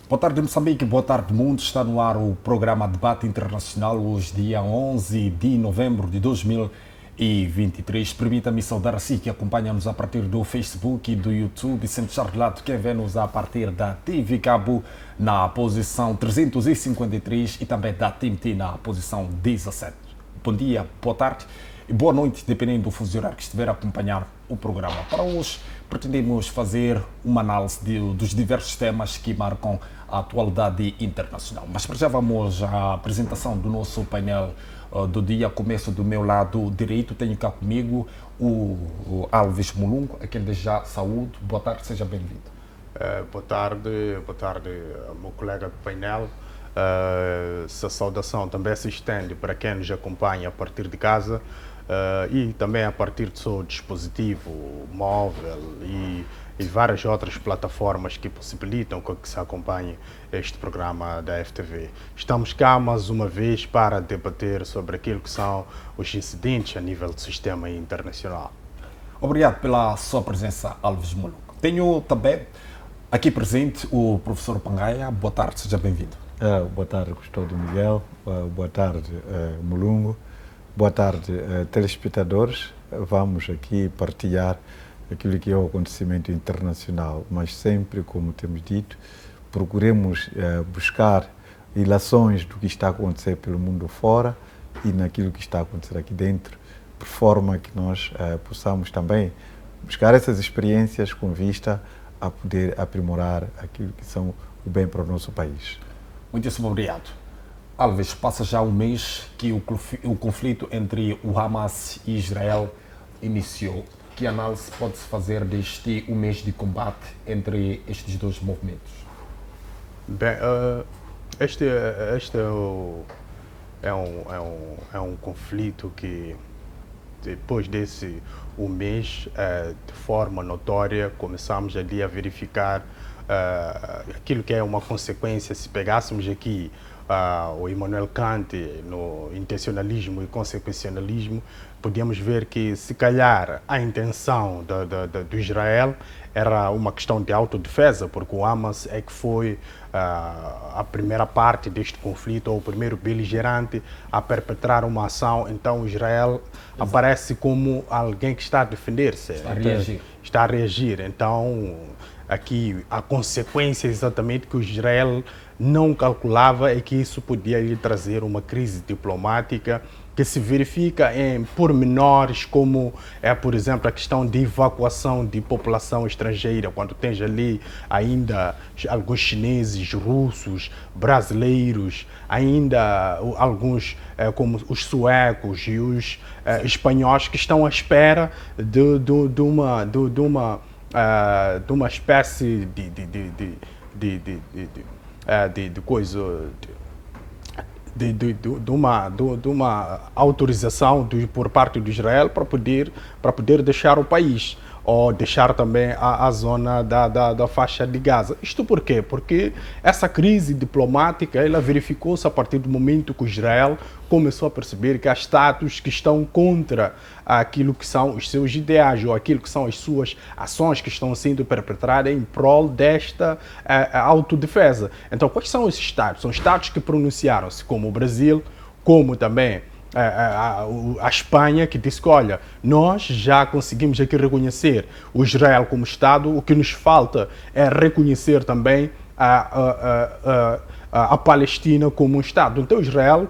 Boa tarde, Moçambique. Boa tarde, mundo. Está no ar o programa Debate Internacional, hoje, dia 11 de novembro de 2023. Permita-me saudar a si que acompanha-nos a partir do Facebook e do YouTube, sem deixar de lado quem vê-nos a partir da TV Cabo na posição 353 e também da TMT na posição 17. Bom dia, boa tarde e boa noite, dependendo do fuso horário que estiver a acompanhar o programa. Para hoje, pretendemos fazer uma análise dos diversos temas que marcam a atualidade internacional. Mas para já vamos à apresentação do nosso painel do dia. Começo do meu lado direito, tenho cá comigo o Alves Mulungo, a quem desde já saúdo. Boa tarde, seja bem-vindo. Boa tarde, meu colega do painel. Essa saudação também se estende para quem nos acompanha a partir de casa e também a partir do seu dispositivo móvel e várias outras plataformas que possibilitam que se acompanhe este programa da FTV. Estamos cá mais uma vez para debater sobre aquilo que são os incidentes a nível do sistema internacional. Obrigado pela sua presença, Alves Mulungo. Tenho também aqui presente o professor Pangaia. Boa tarde, seja bem-vindo. Boa tarde, Custódio Miguel. Boa tarde, Mulungo. Boa tarde, telespectadores. Vamos aqui partilhar aquilo que é o acontecimento internacional, mas sempre, como temos dito, procuremos buscar relações do que está a acontecer pelo mundo fora e naquilo que está a acontecer aqui dentro, por forma que nós possamos também buscar essas experiências com vista a poder aprimorar aquilo que são o bem para o nosso país. Muitíssimo obrigado. Alves, passa já um mês que o conflito entre o Hamas e Israel iniciou. Que análise pode-se fazer deste um mês de combate entre estes dois movimentos? Bem, este é um conflito que, depois desse um mês, de forma notória, começamos ali a verificar aquilo que é uma consequência. Se pegássemos aqui o Immanuel Kant no intencionalismo e consequencialismo, podíamos ver que, se calhar, a intenção do Israel era uma questão de autodefesa, porque o Hamas é que foi a primeira parte deste conflito, ou o primeiro beligerante a perpetrar uma ação. Então, Israel aparece como alguém que está a defender-se. Está a reagir. Então, aqui, a consequência exatamente que o Israel não calculava é que isso podia lhe trazer uma crise diplomática que se verifica em pormenores como por exemplo, a questão de evacuação de população estrangeira, quando tens ali ainda alguns chineses, russos, brasileiros, ainda alguns como os suecos e os espanhóis que estão à espera de uma espécie de uma autorização por parte de Israel para poder deixar o país, ou deixar também a zona da faixa de Gaza. Isto por quê? Porque essa crise diplomática ela verificou-se a partir do momento que Israel começou a perceber que há Estados que estão contra aquilo que são os seus ideais, ou aquilo que são as suas ações que estão sendo perpetradas em prol desta autodefesa. Então, quais são esses Estados? São Estados que pronunciaram-se, como o Brasil, como também a Espanha, que disse que, olha, nós já conseguimos aqui reconhecer o Israel como Estado, o que nos falta é reconhecer também a Palestina como um Estado. Então Israel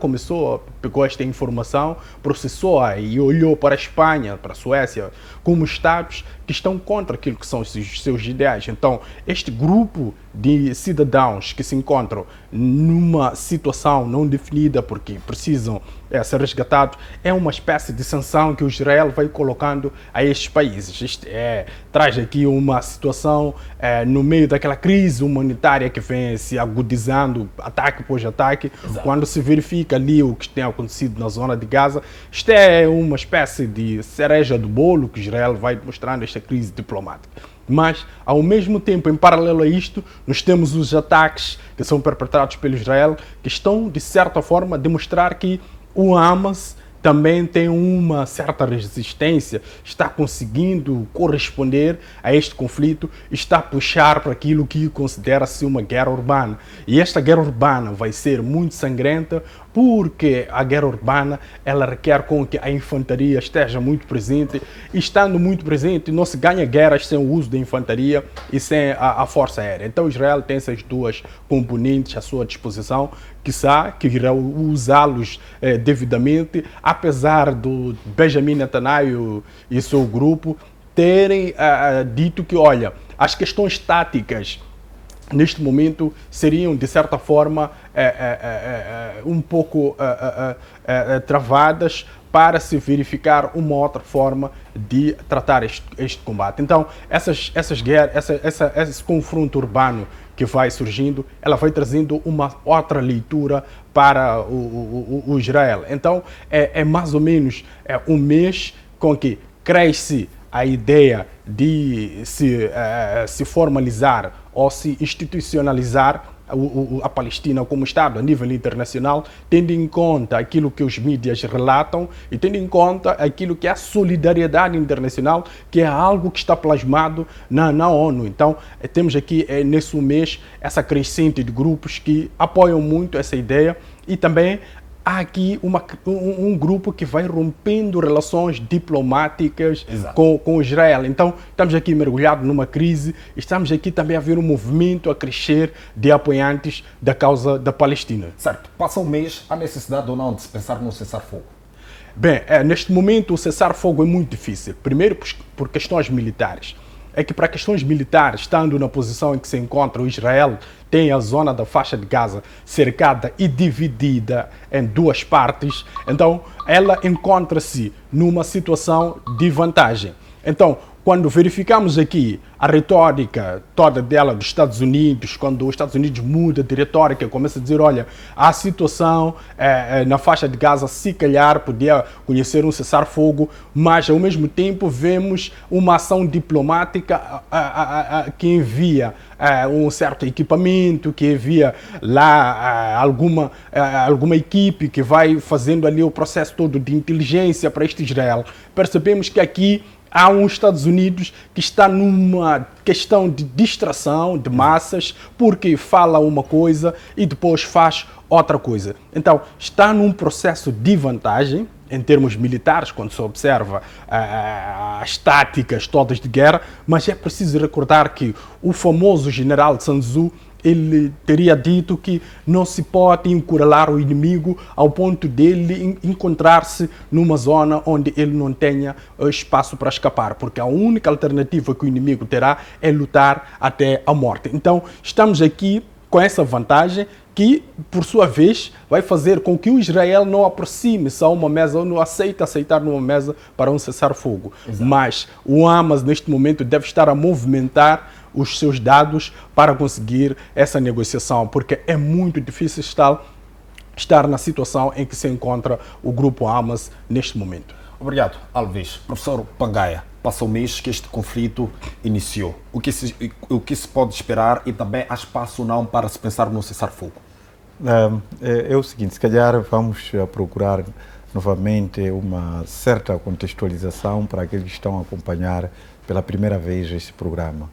pegou esta informação, processou e olhou para a Espanha, para a Suécia, como Estados que estão contra aquilo que são os seus ideais. Então, este grupo de cidadãos que se encontram numa situação não definida porque precisam ser resgatados, é uma espécie de sanção que o Israel vai colocando a estes países. Isto traz aqui uma situação no meio daquela crise humanitária que vem se agudizando, ataque após ataque. Exato. Quando se verifica ali o que tem acontecido na zona de Gaza, isto é uma espécie de cereja do bolo que Israel vai mostrando esta crise diplomática. Mas, ao mesmo tempo, em paralelo a isto, nós temos os ataques que são perpetrados pelo Israel, que estão, de certa forma, a demonstrar que o Hamas também tem uma certa resistência, está conseguindo corresponder a este conflito, está a puxar para aquilo que considera-se uma guerra urbana. E esta guerra urbana vai ser muito sangrenta, porque a guerra urbana ela requer com que a infantaria esteja muito presente, e estando muito presente não se ganha guerras sem o uso da infantaria e sem a força aérea. Então Israel tem essas duas componentes à sua disposição, que irá usá-los devidamente, apesar do Benjamin Netanyahu e seu grupo terem dito que, olha, as questões táticas neste momento seriam, de certa forma, um pouco travadas para se verificar uma outra forma de tratar este combate. Então, esse confronto urbano que vai surgindo, ela vai trazendo uma outra leitura para o Israel. Então, é mais ou menos um mês com que cresce a ideia de se formalizar ou se institucionalizar a Palestina como Estado a nível internacional, tendo em conta aquilo que os mídias relatam e tendo em conta aquilo que é a solidariedade internacional, que é algo que está plasmado na ONU. Então, temos aqui nesse mês essa crescente de grupos que apoiam muito essa ideia, e também há aqui um grupo que vai rompendo relações diplomáticas com Israel. Então, estamos aqui mergulhados numa crise, estamos aqui também a ver um movimento a crescer de apoiantes da causa da Palestina. Certo. Passa um mês, há necessidade ou não de se pensar no cessar-fogo? Bem, neste momento o cessar-fogo é muito difícil. Primeiro por questões militares. É que para questões militares, estando na posição em que se encontra o Israel, tem a zona da faixa de Gaza cercada e dividida em duas partes, então ela encontra-se numa situação de vantagem. Então, quando verificamos aqui a retórica toda dela dos Estados Unidos, quando os Estados Unidos muda de retórica, começa a dizer, olha, a situação na faixa de Gaza, se calhar, podia conhecer um cessar-fogo, mas ao mesmo tempo vemos uma ação diplomática que envia um certo equipamento, que envia lá alguma equipe que vai fazendo ali o processo todo de inteligência para este Israel. Percebemos que aqui há uns Estados Unidos que está numa questão de distração de massas, porque fala uma coisa e depois faz outra coisa. Então, está num processo de vantagem em termos militares, quando se observa as táticas todas de guerra, mas é preciso recordar que o famoso general Sun Tzu, ele teria dito que não se pode encurralar o inimigo ao ponto dele encontrar-se numa zona onde ele não tenha espaço para escapar, porque a única alternativa que o inimigo terá é lutar até a morte. Então, estamos aqui com essa vantagem que, por sua vez, vai fazer com que o Israel não aproxime-se a uma mesa ou não aceitar numa mesa para um cessar-fogo. Mas o Hamas, neste momento, deve estar a movimentar os seus dados para conseguir essa negociação, porque é muito difícil estar na situação em que se encontra o grupo Hamas neste momento. Obrigado, Alves. Professor Pangaia, passa um mês que este conflito iniciou. O que se pode esperar e também há espaço ou não para se pensar no cessar-fogo? É o seguinte, se calhar vamos procurar novamente uma certa contextualização para aqueles que estão a acompanhar pela primeira vez este programa.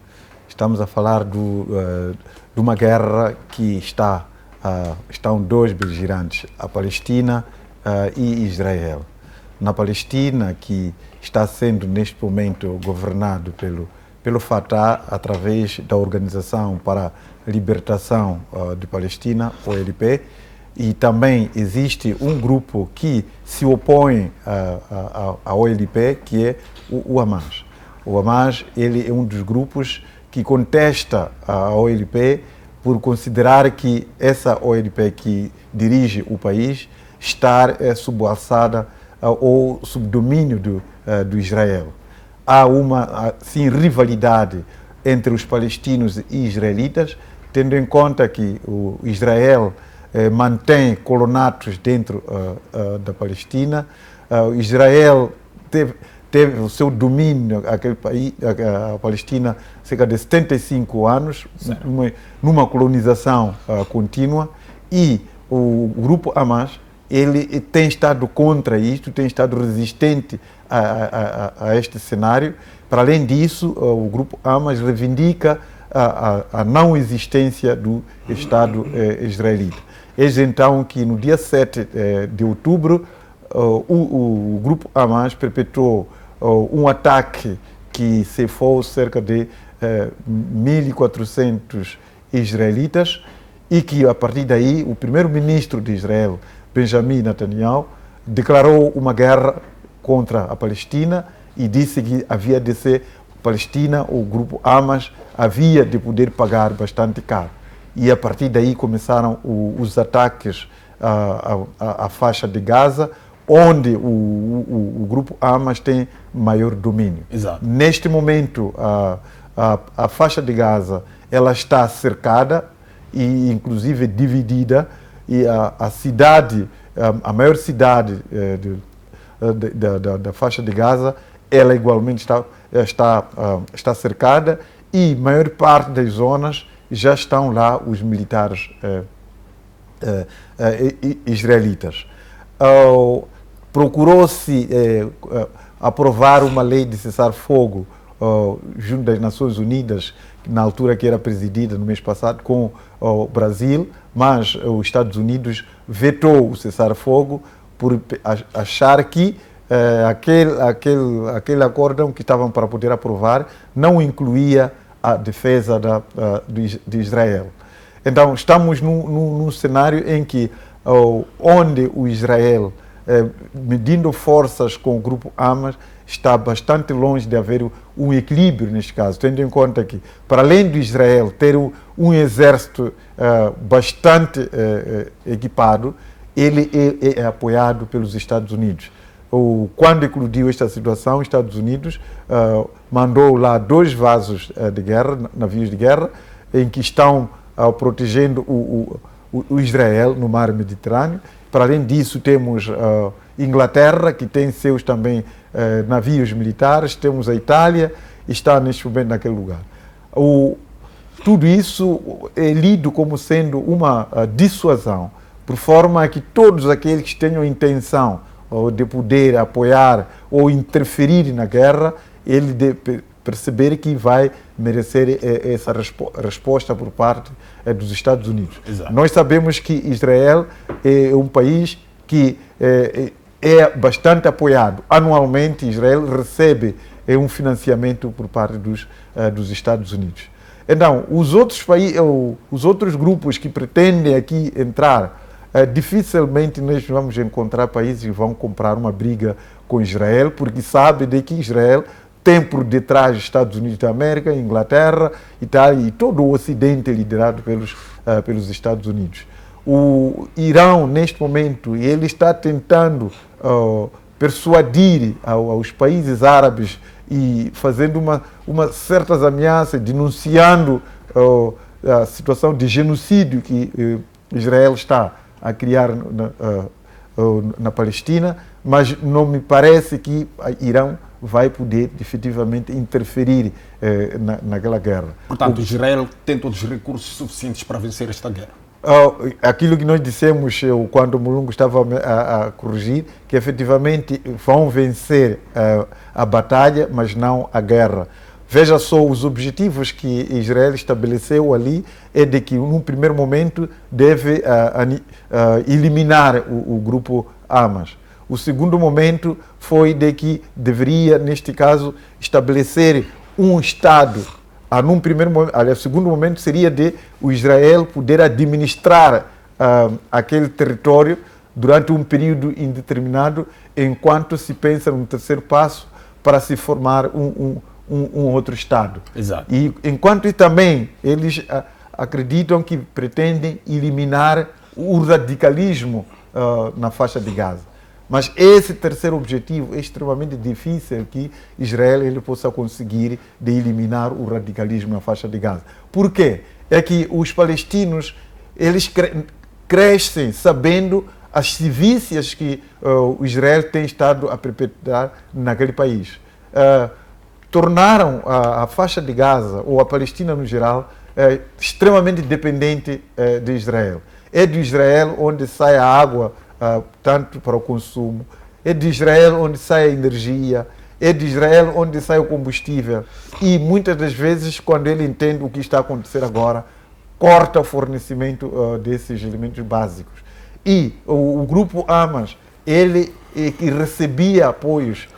Estamos a falar de uma guerra que estão dois beligerantes, a Palestina e Israel. Na Palestina, que está sendo neste momento governado pelo Fatah através da Organização para a Libertação de Palestina, OLP, e também existe um grupo que se opõe à OLP, que é o Hamas. O Hamas, ele é um dos grupos que contesta a OLP por considerar que essa OLP que dirige o país está subalçada ou sob domínio do Israel. Há uma, sim, rivalidade entre os palestinos e israelitas, tendo em conta que o Israel mantém colonatos dentro da Palestina. Israel teve o seu domínio, aquele país, a Palestina, cerca de 75 anos, numa colonização contínua, e o grupo Hamas ele tem estado contra isto, tem estado resistente a este cenário. Para além disso, o Grupo Hamas reivindica a não existência do Estado israelita. Eis então que no dia 7 de outubro, o Grupo Hamas perpetrou um ataque que ceifou cerca de 1.400 israelitas e que, a partir daí, o primeiro-ministro de Israel, Benjamin Netanyahu, declarou uma guerra contra a Palestina e disse que havia de ser Palestina, o Grupo Hamas, havia de poder pagar bastante caro. E a partir daí começaram os ataques à faixa de Gaza, onde o Grupo Hamas tem maior domínio. Exato. Neste momento, a faixa de Gaza ela está cercada e inclusive dividida, e a cidade, a maior cidade da faixa de Gaza, ela igualmente está cercada, e a maior parte das zonas já estão lá os militares israelitas. Procurou-se aprovar uma lei de cessar-fogo junto das Nações Unidas, na altura que era presidida no mês passado com o Brasil, mas os Estados Unidos vetou o cessar-fogo por achar que aquele acórdão que estavam para poder aprovar não incluía a defesa de Israel. Então, estamos num cenário em que, onde o Israel, medindo forças com o Grupo Hamas, está bastante longe de haver um equilíbrio neste caso, tendo em conta que, para além de Israel ter um exército bastante equipado, ele é apoiado pelos Estados Unidos. Quando eclodiu esta situação, os Estados Unidos mandou lá 2 vasos de guerra, navios de guerra, em que estão protegendo o Israel no mar Mediterrâneo. Para além disso, temos Inglaterra, que tem seus também navios militares, temos a Itália, está neste momento naquele lugar. Tudo isso é lido como sendo uma dissuasão, por forma a que todos aqueles que tenham intenção de poder apoiar ou interferir na guerra, ele de perceber que vai merecer essa resposta por parte dos Estados Unidos. Exato. Nós sabemos que Israel é um país que é bastante apoiado. Anualmente, Israel recebe um financiamento por parte dos Estados Unidos. Então, os outros grupos que pretendem aqui entrar, dificilmente nós vamos encontrar países que vão comprar uma briga com Israel, porque sabem de que Israel tem por detrás Estados Unidos da América, Inglaterra, Itália e todo o Ocidente liderado pelos Estados Unidos. O Irão, neste momento, ele está tentando persuadir aos países árabes e fazendo uma certas ameaças, denunciando a situação de genocídio que Israel está a criar na Palestina, mas não me parece que o Irão vai poder efetivamente interferir naquela guerra. Portanto, Israel tem todos os recursos suficientes para vencer esta guerra. Aquilo que nós dissemos quando o Mulungu estava a corrigir, que efetivamente vão vencer a batalha, mas não a guerra. Veja só, os objetivos que Israel estabeleceu ali é de que, num primeiro momento, deve eliminar o grupo Hamas. O segundo momento foi de que deveria, neste caso, estabelecer um Estado. O segundo momento seria de o Israel poder administrar aquele território durante um período indeterminado, enquanto se pensa no terceiro passo para se formar um outro Estado. Exato. E enquanto também eles acreditam que pretendem eliminar o radicalismo na faixa de Gaza. Mas esse terceiro objetivo é extremamente difícil que Israel ele possa conseguir de eliminar o radicalismo na faixa de Gaza. Por quê? É que os palestinos eles crescem sabendo as sevícias que o Israel tem estado a perpetrar naquele país. Tornaram a faixa de Gaza, ou a Palestina no geral, extremamente dependente de Israel. É de Israel onde sai a água tanto para o consumo. É de Israel onde sai a energia, é de Israel onde sai o combustível. E muitas das vezes, quando ele entende o que está a acontecer agora, corta o fornecimento desses elementos básicos. E o grupo Hamas, ele que recebia apoios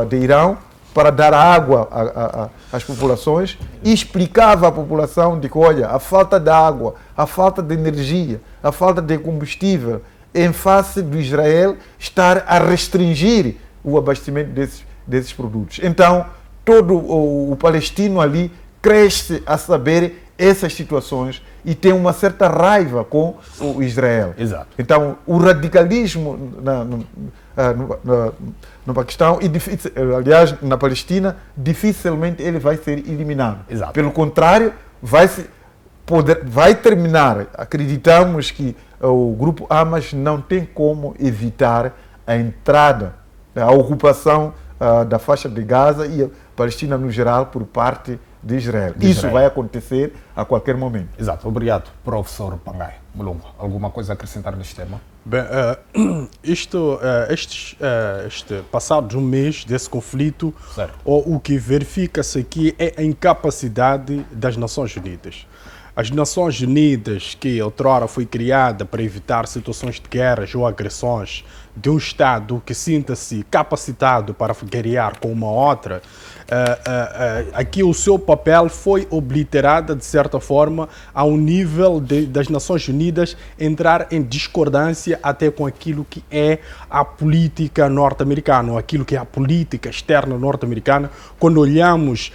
de Irão para dar água às populações e explicava à população de que, olha, a falta de água, a falta de energia, a falta de combustível, em face do Israel estar a restringir o abastecimento desses produtos. Então, todo o palestino ali cresce a saber essas situações e tem uma certa raiva com o Israel. Exato. Então, o radicalismo no Paquistão, e aliás, na Palestina, dificilmente ele vai ser eliminado. Exato. Pelo contrário, vai terminar. Acreditamos que o grupo Hamas não tem como evitar a entrada, a ocupação da faixa de Gaza e a Palestina no geral por parte de Israel. Isso vai acontecer a qualquer momento. Exato. Obrigado, professor Pangai. Mulungo, alguma coisa a acrescentar neste tema? Bem, este passado mês desse conflito, o que verifica-se aqui é a incapacidade das Nações Unidas. As Nações Unidas, que outrora foi criada para evitar situações de guerras ou agressões de um Estado que sinta-se capacitado para guerrear com uma outra, aqui o seu papel foi obliterado, de certa forma, ao nível das Nações Unidas entrar em discordância até com aquilo que é a política norte-americana, ou aquilo que é a política externa norte-americana, quando olhamos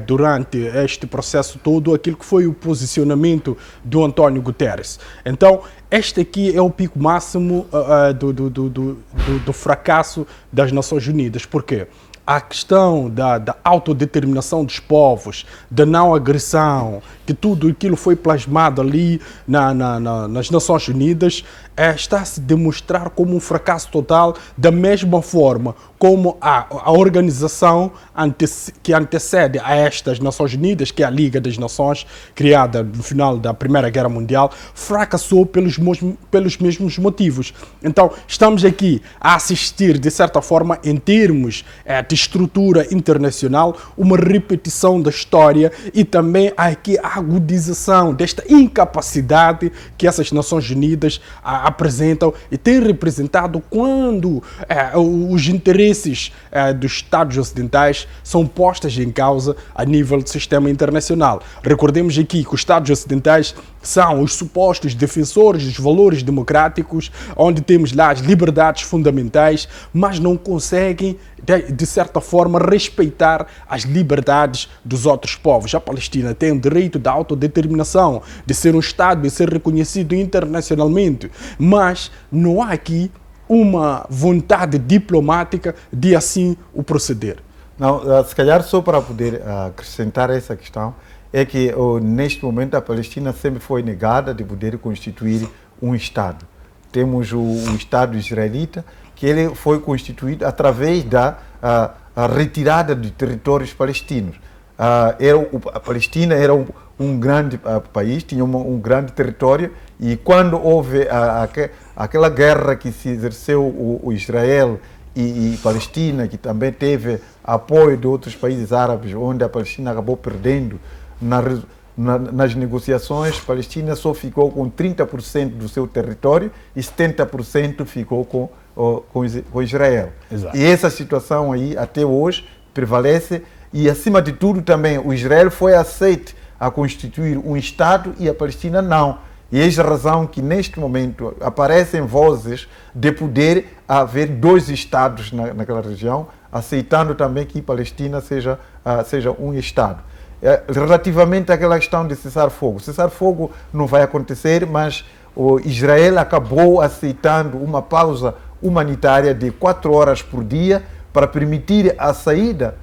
durante este processo todo aquilo que foi o posicionamento do António Guterres. Então, este aqui é o pico máximo do fracasso das Nações Unidas. Por quê? A questão da autodeterminação dos povos, da não agressão, que tudo aquilo foi plasmado ali nas Nações Unidas, está a se demonstrar como um fracasso total, da mesma forma como a organização que antecede a estas Nações Unidas, que é a Liga das Nações, criada no final da Primeira Guerra Mundial, fracassou pelos mesmos motivos. Então, estamos aqui a assistir, de certa forma, em termos de estrutura internacional, uma repetição da história e também aqui a agudização desta incapacidade que essas Nações Unidas apresentam e têm representado quando os interesses dos Estados ocidentais são postos em causa a nível do sistema internacional. Recordemos aqui que os Estados ocidentais são os supostos defensores dos valores democráticos, onde temos lá as liberdades fundamentais, mas não conseguem, de certa forma, respeitar as liberdades dos outros povos. A Palestina tem o direito da autodeterminação, de ser um Estado e ser reconhecido internacionalmente, mas não há aqui uma vontade diplomática de assim o proceder. Não, se calhar só para poder acrescentar essa questão, é que neste momento a Palestina sempre foi negada de poder constituir um Estado. Temos o Estado israelita, que ele foi constituído através da retirada de territórios palestinos. A Palestina era um grande país, tinha um grande território, e quando houve aquela guerra que se exerceu o Israel e Palestina, que também teve apoio de outros países árabes, onde a Palestina acabou perdendo nas negociações, a Palestina só ficou com 30% do seu território e 70% ficou com Israel. Exato. E essa situação aí, até hoje, prevalece. E, acima de tudo, também, o Israel foi aceito a constituir um Estado e a Palestina não. E eis a razão que, neste momento, aparecem vozes de poder haver dois Estados naquela região, aceitando também que a Palestina seja um Estado. Relativamente àquela questão de cessar-fogo não vai acontecer, mas o Israel acabou aceitando uma pausa humanitária de 4 horas por dia para permitir a saída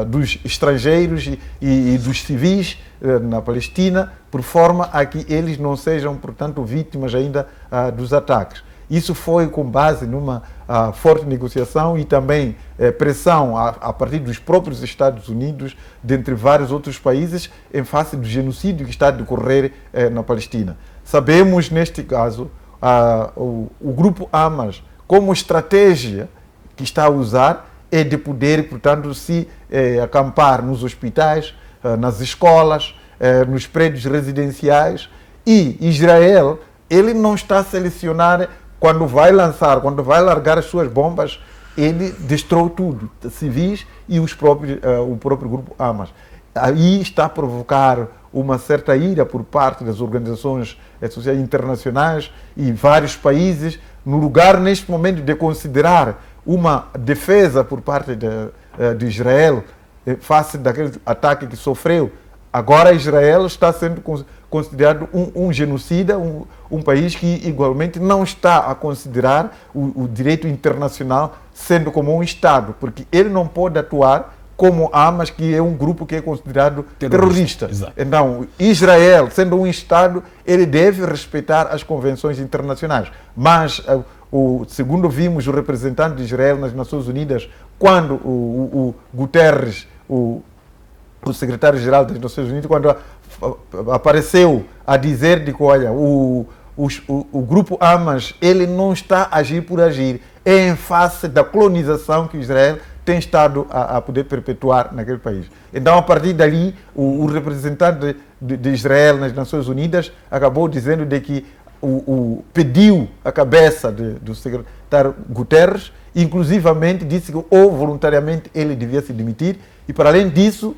dos estrangeiros e dos civis na Palestina, por forma a que eles não sejam, portanto, vítimas ainda dos ataques. Isso foi com base numa forte negociação e também pressão a partir dos próprios Estados Unidos, dentre vários outros países, em face do genocídio que está a decorrer na Palestina. Sabemos, neste caso, o grupo Hamas, como estratégia que está a usar, é de poder, portanto, se acampar nos hospitais, nas escolas, nos prédios residenciais. E Israel, ele não está a selecionar quando vai largar as suas bombas, ele destrói tudo, civis e o próprio grupo Hamas. Aí está a provocar uma certa ira por parte das organizações sociais internacionais e vários países, no lugar, neste momento, de considerar uma defesa por parte de Israel face daquele ataque que sofreu. Agora Israel está sendo considerado um genocida, um país que igualmente não está a considerar o direito internacional sendo como um Estado, porque ele não pode atuar como Hamas, que é um grupo que é considerado terrorista. Então, Israel, sendo um Estado, ele deve respeitar as convenções internacionais. Mas, segundo vimos o representante de Israel nas Nações Unidas, quando o Guterres, o secretário-geral das Nações Unidas, quando apareceu a dizer de que, olha, o grupo Hamas, ele não está a agir por agir, é em face da colonização que Israel tem estado a poder perpetuar naquele país. Então, a partir dali, o representante de Israel nas Nações Unidas acabou dizendo de que pediu a cabeça do secretário Guterres, inclusivamente disse que ou voluntariamente ele devia se demitir, e para além disso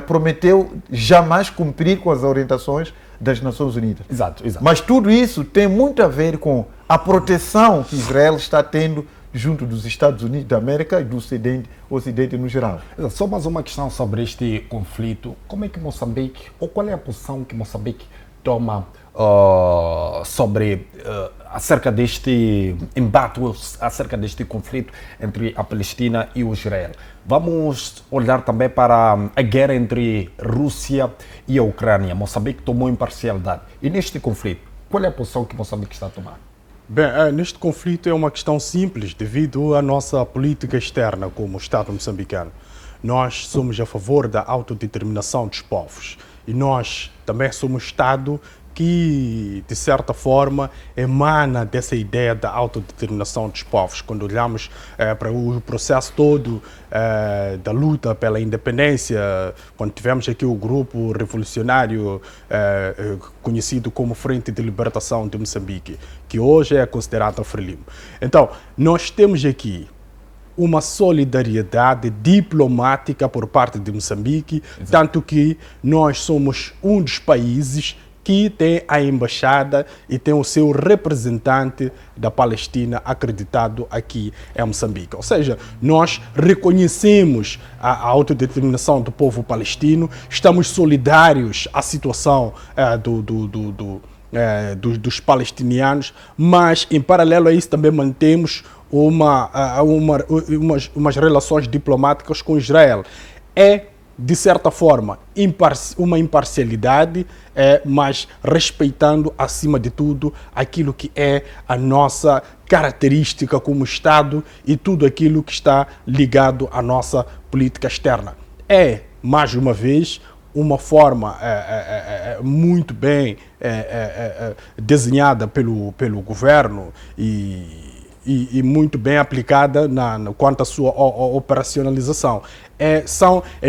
prometeu jamais cumprir com as orientações das Nações Unidas. Exato. Mas tudo isso tem muito a ver com a proteção que Israel está tendo junto dos Estados Unidos da América e do Ocidente no geral. Só mais uma questão sobre este conflito. Como é que Moçambique, ou qual é a posição que Moçambique toma acerca deste embate, acerca deste conflito entre a Palestina e o Israel? Vamos olhar também para a guerra entre Rússia e a Ucrânia. Moçambique tomou imparcialidade. E neste conflito, qual é a posição que Moçambique está a tomar? Bem, neste conflito é uma questão simples, devido à nossa política externa como Estado moçambicano. Nós somos a favor da autodeterminação dos povos e nós também somos Estado que, de certa forma, emana dessa ideia da autodeterminação dos povos. Quando olhamos para o processo todo da luta pela independência, quando tivemos aqui o grupo revolucionário conhecido como Frente de Libertação de Moçambique, que hoje é considerado a Frelimo. Então, nós temos aqui uma solidariedade diplomática por parte de Moçambique, exato, tanto que nós somos um dos países que tem a embaixada e tem o seu representante da Palestina acreditado aqui em Moçambique. Ou seja, nós reconhecemos a autodeterminação do povo palestino, estamos solidários à situação dos palestinianos, mas em paralelo a isso também mantemos umas relações diplomáticas com Israel. De certa forma, uma imparcialidade, mas respeitando, acima de tudo, aquilo que é a nossa característica como Estado e tudo aquilo que está ligado à nossa política externa. Mais uma vez, uma forma muito bem desenhada pelo governo e muito bem aplicada quanto à sua operacionalização. É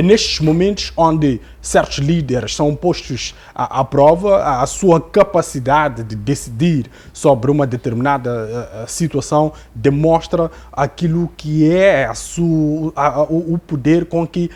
nestes momentos onde certos líderes são postos à prova, a sua capacidade de decidir sobre uma determinada situação demonstra aquilo que é o poder com que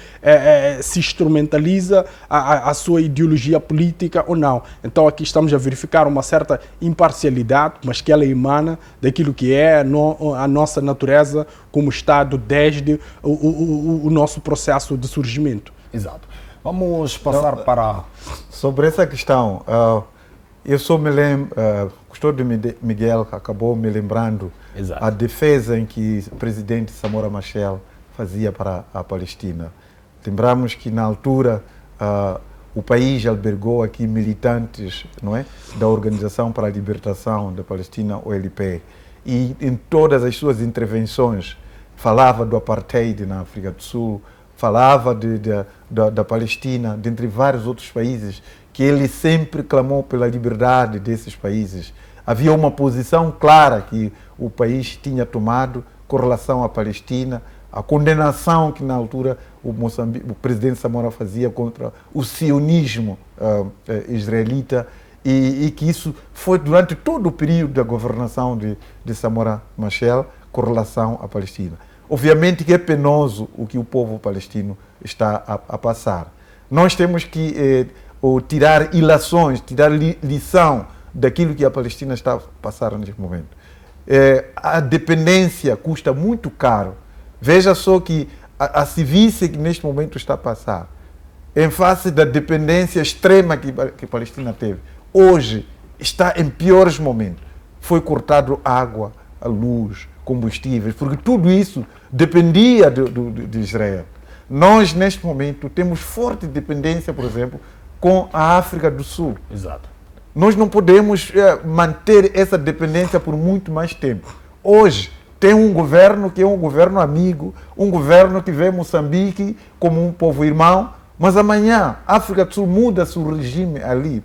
se instrumentaliza a sua ideologia política ou não. Então aqui estamos a verificar uma certa imparcialidade, mas que ela emana daquilo que é a nossa natureza como Estado desde o nosso processo de surgimento. Exato. Vamos passar para... Sobre essa questão, eu só me lembro, o Custódio Miguel acabou me lembrando, exato, a defesa em que o presidente Samora Machel fazia para a Palestina. Lembramos que na altura o país albergou aqui militantes, não é, da Organização para a Libertação da Palestina, OLP, e em todas as suas intervenções falava do apartheid na África do Sul, falava da Palestina, dentre vários outros países, que ele sempre clamou pela liberdade desses países. Havia uma posição clara que o país tinha tomado com relação à Palestina, a condenação que na altura o presidente Samora fazia contra o sionismo israelita, e que isso foi durante todo o período da governação de Samora Machel com relação à Palestina. Obviamente que é penoso o que o povo palestino está a passar. Nós temos que tirar ilações, tirar lição daquilo que a Palestina está a passar neste momento. A dependência custa muito caro. Veja só que a civícia que neste momento está a passar, em face da dependência extrema que a Palestina teve, hoje está em piores momentos. Foi cortado água, a luz, combustíveis, porque tudo isso dependia de Israel. Nós, neste momento, temos forte dependência, por exemplo, com a África do Sul. Exato. Nós não podemos manter essa dependência por muito mais tempo. Hoje, tem um governo que é um governo amigo, um governo que vê Moçambique como um povo irmão, mas amanhã a África do Sul muda seu regime ali.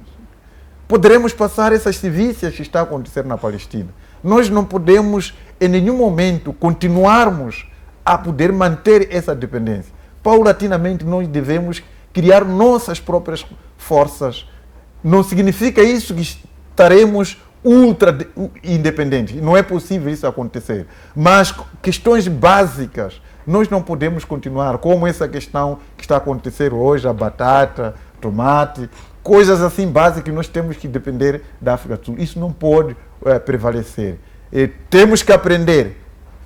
Poderemos passar essas civícias que está acontecendo na Palestina. Nós não podemos, em nenhum momento, continuarmos a poder manter essa dependência. Paulatinamente, nós devemos criar nossas próprias forças. Não significa isso que estaremos ultra independentes. Não é possível isso acontecer. Mas questões básicas, nós não podemos continuar, como essa questão que está a acontecer hoje, a batata, tomate, coisas assim básicas que nós temos que depender da África do Sul. Isso não pode prevalecer. Temos que aprender.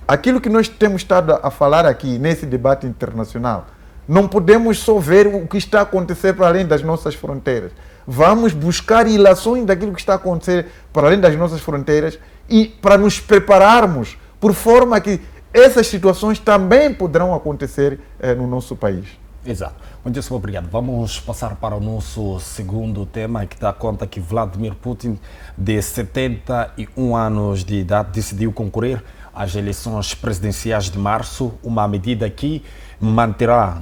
Aquilo que nós temos estado a falar aqui, nesse debate internacional, não podemos só ver o que está a acontecer para além das nossas fronteiras. Vamos buscar ilações daquilo que está a acontecer para além das nossas fronteiras e para nos prepararmos por forma que essas situações também poderão acontecer no nosso país. Exato. Muitíssimo obrigado. Vamos passar para o nosso segundo tema, que dá conta que Vladimir Putin, de 71 anos de idade, decidiu concorrer às eleições presidenciais de março, uma medida que manterá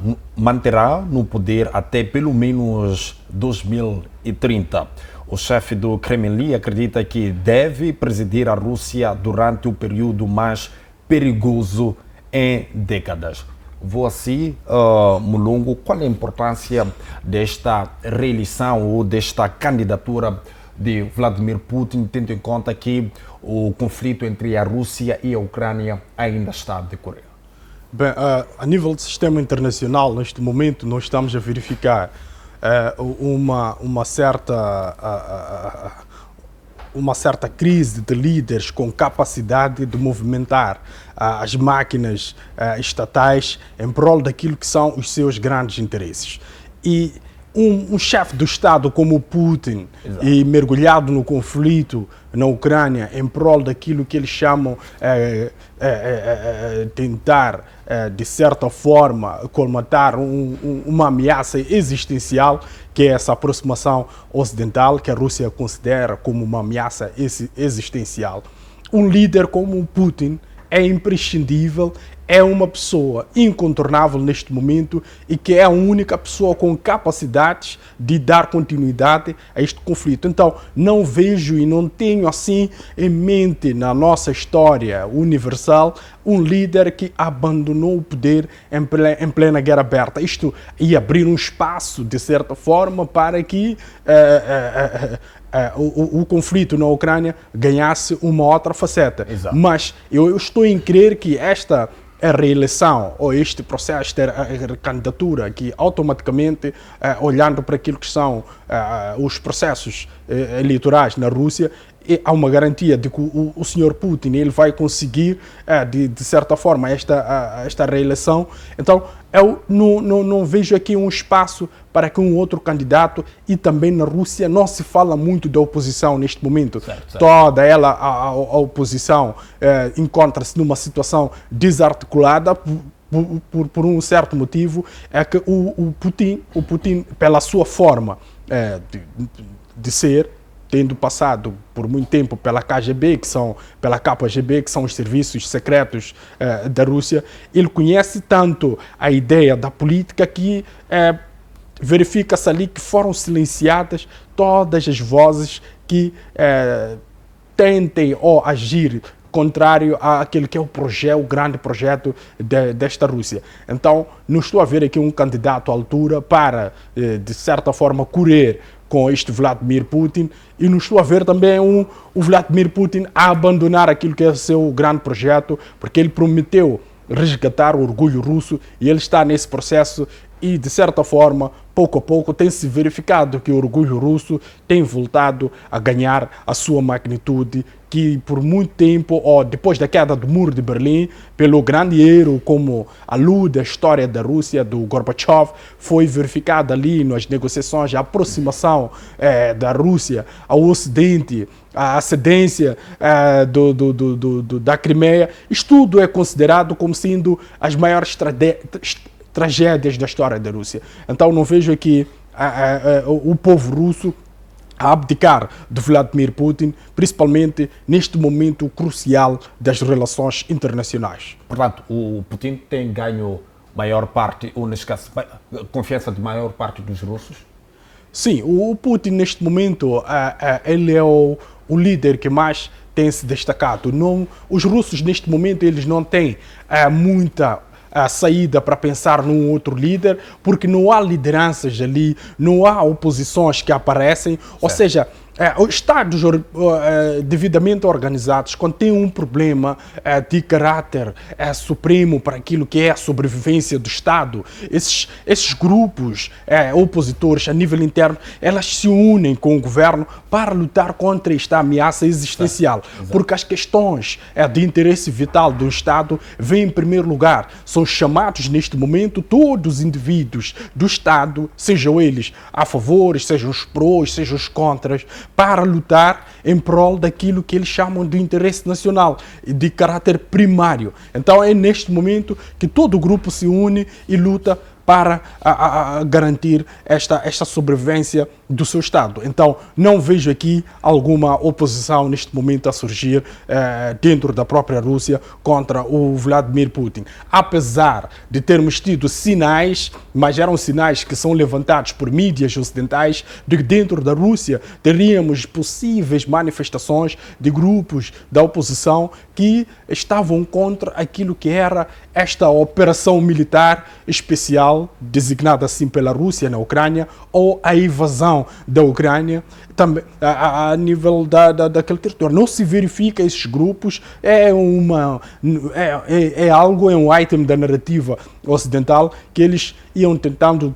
no poder até pelo menos 2030. O chefe do Kremlin acredita que deve presidir a Rússia durante o período mais perigoso em décadas. Vou assim, Mulungu, qual é a importância desta reeleição ou desta candidatura de Vladimir Putin, tendo em conta que o conflito entre a Rússia e a Ucrânia ainda está a decorrer? Bem, a nível do sistema internacional, neste momento, nós estamos a verificar uma certa crise de líderes com capacidade de movimentar as máquinas estatais em prol daquilo que são os seus grandes interesses. E um chefe do Estado como o Putin, e mergulhado no conflito na Ucrânia em prol daquilo que eles chamam tentar, de certa forma, colmatar uma ameaça existencial, que é essa aproximação ocidental, que a Rússia considera como uma ameaça existencial. Um líder como o Putin é imprescindível, é uma pessoa incontornável neste momento e que é a única pessoa com capacidades de dar continuidade a este conflito. Então, não vejo e não tenho assim em mente na nossa história universal um líder que abandonou o poder em plena guerra aberta. Isto ia abrir um espaço, de certa forma, para que o conflito na Ucrânia ganhasse uma outra faceta. Exato. Mas eu estou em crer que esta reeleição ou este processo de candidatura que automaticamente, olhando para aquilo que são os processos eleitorais na Rússia, há uma garantia de que o senhor Putin ele vai conseguir, de certa forma, esta reeleição. Então, eu não vejo aqui um espaço para que um outro candidato, e também na Rússia não se fala muito da oposição neste momento. Certo. Toda ela, a oposição, encontra-se numa situação desarticulada por um certo motivo, é que o Putin, pela sua forma de ser, tendo passado por muito tempo pela KGB, que são os serviços secretos da Rússia, ele conhece tanto a ideia da política que verifica-se ali que foram silenciadas todas as vozes que tentem ou agir contrário àquele que é o grande projeto desta Rússia. Então, não estou a ver aqui um candidato à altura para, de certa forma, correr com este Vladimir Putin, e não estou a ver também o Vladimir Putin a abandonar aquilo que é o seu grande projeto, porque ele prometeu resgatar o orgulho russo e ele está nesse processo e, de certa forma, pouco a pouco tem-se verificado que o orgulho russo tem voltado a ganhar a sua magnitude, que por muito tempo, ou depois da queda do Muro de Berlim, pelo grande erro como a luz da história da Rússia, do Gorbachev, foi verificada ali nas negociações, a aproximação da Rússia ao Ocidente, a cedência da Crimeia. Isto tudo é considerado como sendo as maiores tragédias da história da Rússia. Então não vejo aqui o povo russo a abdicar de Vladimir Putin, principalmente neste momento crucial das relações internacionais. Portanto, o Putin tem ganho maior parte, ou neste caso, confiança de maior parte dos russos? Sim, o Putin neste momento, ele é o líder que mais tem se destacado. Os russos neste momento eles não têm muita saída para pensar num outro líder, porque não há lideranças ali, não há oposições que aparecem, certo. Ou seja, os Estados devidamente organizados, quando têm um problema de caráter supremo para aquilo que é a sobrevivência do Estado, esses grupos opositores a nível interno, elas se unem com o governo para lutar contra esta ameaça existencial. Exato. Porque as questões de interesse vital do Estado vêm em primeiro lugar. São chamados neste momento todos os indivíduos do Estado, sejam eles a favor, sejam os prós, sejam os contras, para lutar em prol daquilo que eles chamam de interesse nacional, de caráter primário. Então é neste momento que todo o grupo se une e luta para garantir esta sobrevivência do seu Estado. Então, não vejo aqui alguma oposição neste momento a surgir dentro da própria Rússia contra o Vladimir Putin. Apesar de termos tido sinais, mas eram sinais que são levantados por mídias ocidentais, de que dentro da Rússia teríamos possíveis manifestações de grupos da oposição que estavam contra aquilo que era esta operação militar especial, designada assim pela Rússia na Ucrânia, ou a invasão da Ucrânia também a nível daquele território. Não se verifica esses grupos, é um item da narrativa ocidental que eles iam tentando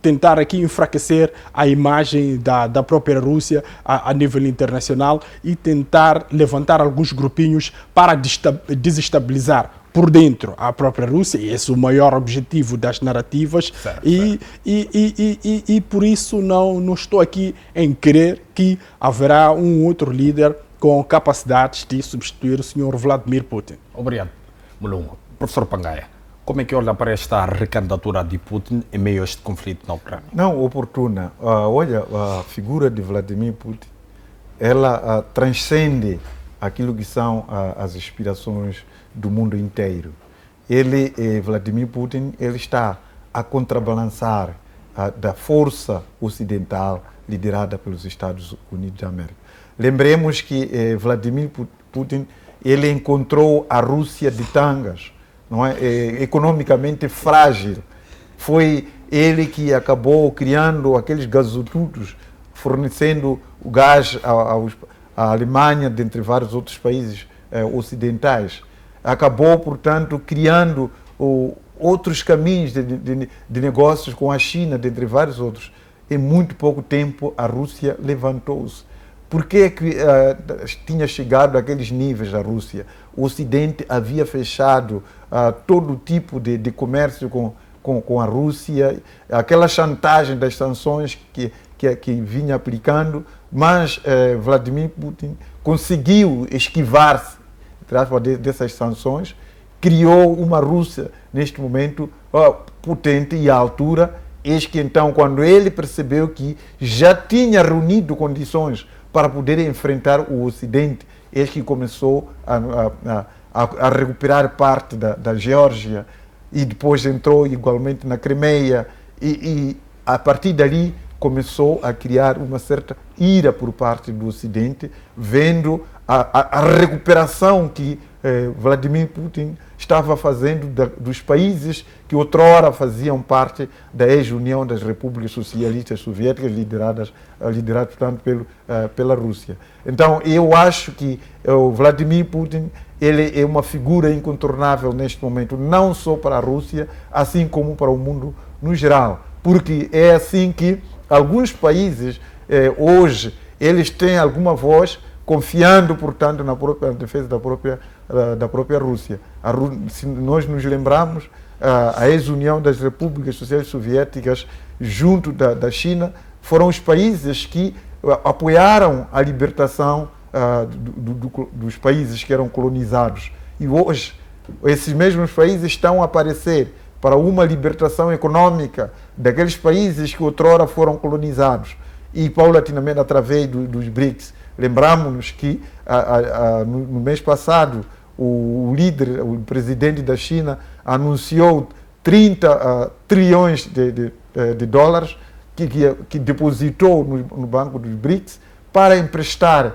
tentar aqui enfraquecer a imagem da própria Rússia a nível internacional e tentar levantar alguns grupinhos para desestabilizar por dentro a própria Rússia, e esse é o maior objetivo das narrativas, certo, e por isso não estou aqui em crer que haverá um outro líder com capacidades de substituir o Sr. Vladimir Putin. Obrigado, Mulungu. Professor Pangaia, como é que olha para esta recandidatura de Putin em meio a este conflito na Ucrânia? Não oportuna. Olha, a figura de Vladimir Putin, ela transcende aquilo que são as aspirações do mundo inteiro. Vladimir Putin, ele está a contrabalançar da força ocidental liderada pelos Estados Unidos da América. Lembremos que Vladimir Putin, ele encontrou a Rússia de tangas, não é? Economicamente frágil. Foi ele que acabou criando aqueles gasodutos, fornecendo o gás à Alemanha, dentre vários outros países ocidentais. Acabou, portanto, criando outros caminhos de negócios com a China, dentre vários outros. Em muito pouco tempo, a Rússia levantou-se. Por que tinha chegado àqueles níveis a Rússia? O Ocidente havia fechado todo tipo de comércio com a Rússia, aquela chantagem das sanções que vinha aplicando, mas Vladimir Putin conseguiu esquivar-se dessas sanções, criou uma Rússia, neste momento, potente e à altura. Eis que então, quando ele percebeu que já tinha reunido condições para poder enfrentar o Ocidente, eis que começou a recuperar parte da Geórgia e depois entrou igualmente na Crimeia e a partir dali começou a criar uma certa ira por parte do Ocidente, vendo a recuperação que Vladimir Putin estava fazendo dos países que outrora faziam parte da ex-União das Repúblicas Socialistas Soviéticas, liderados, portanto, pela Rússia. Então, eu acho que o Vladimir Putin ele é uma figura incontornável neste momento, não só para a Rússia, assim como para o mundo no geral. Porque é assim que alguns países, hoje, eles têm alguma voz, confiando, portanto, na defesa da própria Rússia. Se nós nos lembrarmos, a ex-União das Repúblicas Sociais Soviéticas, junto da China, foram os países que apoiaram a libertação dos países que eram colonizados. E hoje, esses mesmos países estão a aparecer para uma libertação econômica daqueles países que outrora foram colonizados. E paulatinamente, através dos BRICS, lembramos-nos que no mês passado o presidente da China anunciou 30 trilhões de dólares que depositou no banco dos BRICS para emprestar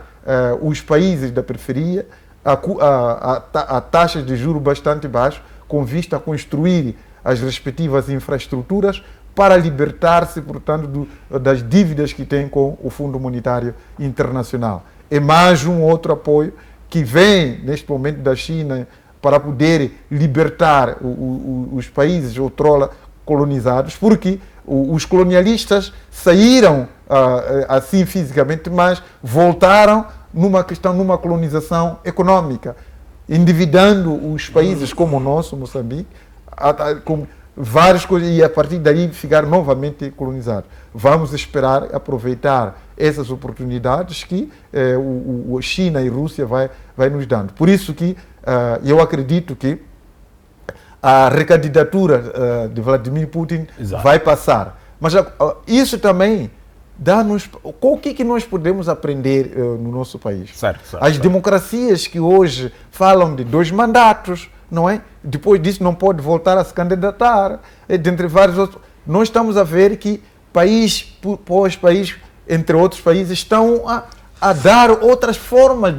os países da periferia a taxas de juros bastante baixos, com vista a construir as respectivas infraestruturas para libertar-se, portanto, das dívidas que tem com o Fundo Monetário Internacional. É mais um outro apoio que vem, neste momento, da China para poder libertar os países outrora colonizados, porque os colonialistas saíram assim fisicamente, mas voltaram numa colonização econômica, endividando os países como o nosso, Moçambique, com várias coisas, e a partir daí ficar novamente colonizados. Vamos esperar aproveitar essas oportunidades que a China e a Rússia vai nos dando. Por isso que eu acredito que a recandidatura de Vladimir Putin vai passar. Mas isso também dá-nos... O que nós podemos aprender no nosso país? As democracias que hoje falam de 2 mandatos, não é? Depois disso não pode voltar a se candidatar, dentre vários outros. Nós estamos a ver que país após país, entre outros países, estão a dar outras formas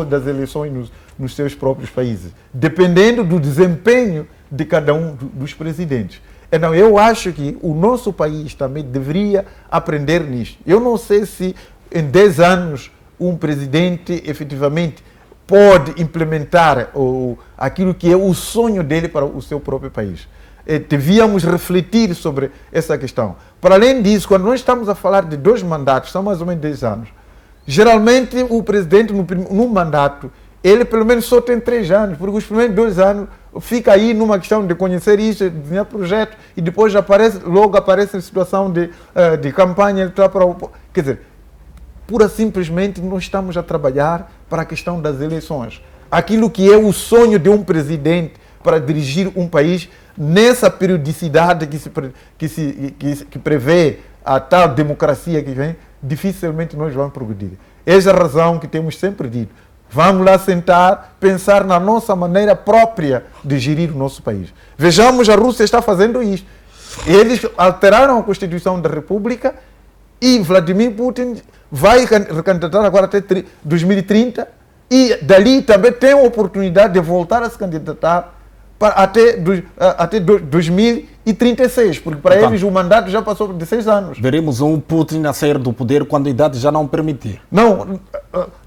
das eleições nos seus próprios países, dependendo do desempenho de cada um dos presidentes. Então, eu acho que o nosso país também deveria aprender nisso. Eu não sei se em 10 anos um presidente efetivamente pode implementar aquilo que é o sonho dele para o seu próprio país. Devíamos refletir sobre essa questão. Para além disso, quando nós estamos a falar de 2 mandatos, são mais ou menos 10 anos, geralmente o presidente no mandato, ele pelo menos só tem 3 anos, porque os primeiros 2 anos fica aí numa questão de conhecer isso, de desenhar projeto, e depois logo aparece a situação de campanha. Quer dizer, pura simplesmente nós estamos a trabalhar para a questão das eleições. Aquilo que é o sonho de um presidente para dirigir um país nessa periodicidade que prevê a tal democracia que vem, dificilmente nós vamos progredir. Essa é a razão que temos sempre dito. Vamos lá sentar, pensar na nossa maneira própria de gerir o nosso país. Vejamos, a Rússia está fazendo isso. Eles alteraram a Constituição da República e Vladimir Putin vai recandidatar agora até 2030 e dali também tem a oportunidade de voltar a se candidatar até 2036, porque para eles o mandato já passou de 6 anos. Veremos um Putin a sair do poder quando a idade já não permitir.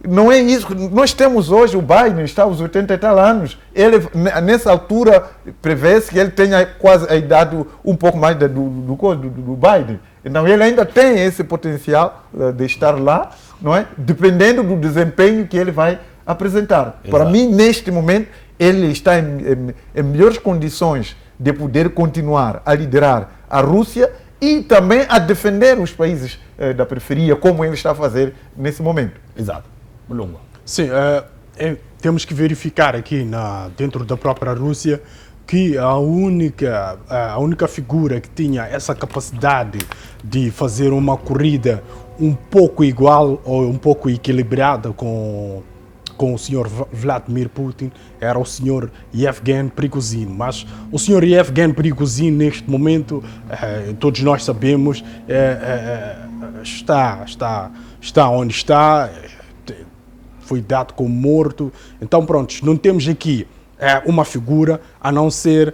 Não é isso. Nós temos hoje o Biden, está aos 80 e tal anos. Ele, nessa altura, prevê-se que ele tenha quase a idade um pouco mais do Biden. Então ele ainda tem esse potencial de estar lá, não é? Dependendo do desempenho que ele vai apresentar. Exato. Para mim, neste momento, ele está em melhores condições de poder continuar a liderar a Rússia e também a defender os países da periferia, como ele está a fazer nesse momento. Exato. Mulungu. Sim, temos que verificar aqui dentro da própria Rússia que a única figura que tinha essa capacidade de fazer uma corrida um pouco igual ou um pouco equilibrada com com o senhor Vladimir Putin era o senhor Yevgeny Prigozhin. Mas o senhor Yevgeny Prigozhin, neste momento, todos nós sabemos, está onde está, foi dado como morto. Então, pronto, não temos aqui uma figura a não ser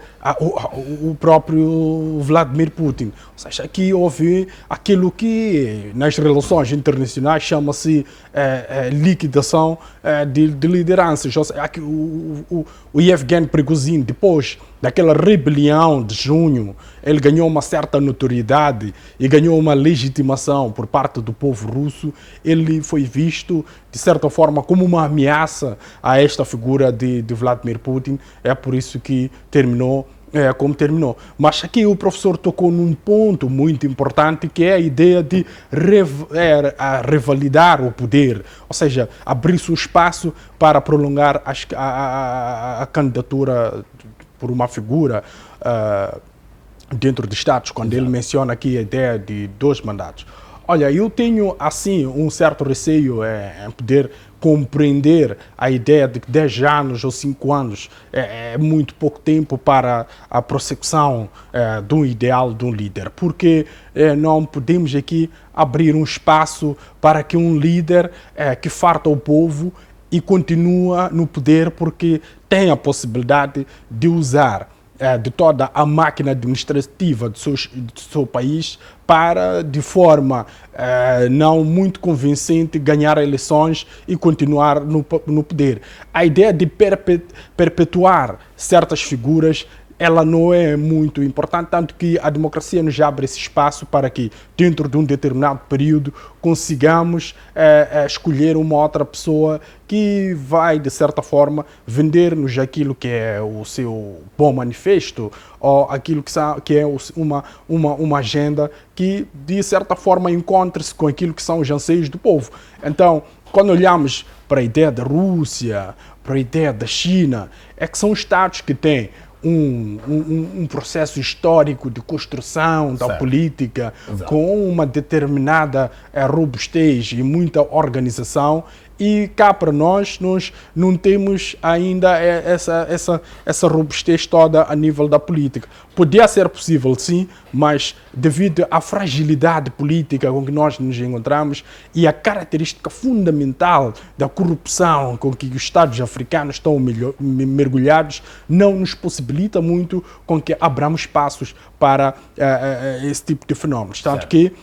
o próprio Vladimir Putin. Ou seja, aqui houve aquilo que nas relações internacionais chama-se liquidação de lideranças. Ou seja, aqui, o Yevgeny Prigozhin, depois daquela rebelião de junho, ele ganhou uma certa notoriedade e ganhou uma legitimação por parte do povo russo. Ele foi visto, de certa forma, como uma ameaça a esta figura de Vladimir Putin. É por isso que terminou como terminou. Mas aqui o professor tocou num ponto muito importante, que é a ideia de revalidar o poder, ou seja, abrir-se o espaço para prolongar a candidatura por uma figura dentro de Estados, quando ele menciona aqui a ideia de 2 mandatos. Olha, eu tenho, assim, um certo receio em poder compreender a ideia de que 10 anos ou 5 anos é muito pouco tempo para a prossecução de um ideal de um líder, porque não podemos aqui abrir um espaço para que um líder que farta o povo e continua no poder porque tem a possibilidade de usar de toda a máquina administrativa do seu país para, de forma não muito convincente, ganhar eleições e continuar no poder. A ideia de perpetuar certas figuras, ela não é muito importante, tanto que a democracia nos abre esse espaço para que, dentro de um determinado período, consigamos escolher uma outra pessoa que vai, de certa forma, vender-nos aquilo que é o seu bom manifesto ou aquilo que é uma agenda que, de certa forma, encontre-se com aquilo que são os anseios do povo. Então, quando olhamos para a ideia da Rússia, para a ideia da China, é que são estados que têm um processo histórico de construção da política, com uma determinada robustez e muita organização, e cá para nós não temos ainda essa robustez toda a nível da política. Podia ser possível, sim, mas devido à fragilidade política com que nós nos encontramos e a característica fundamental da corrupção com que os Estados africanos estão mergulhados, não nos possibilita muito com que abramos passos para esse tipo de fenómenos. Tanto que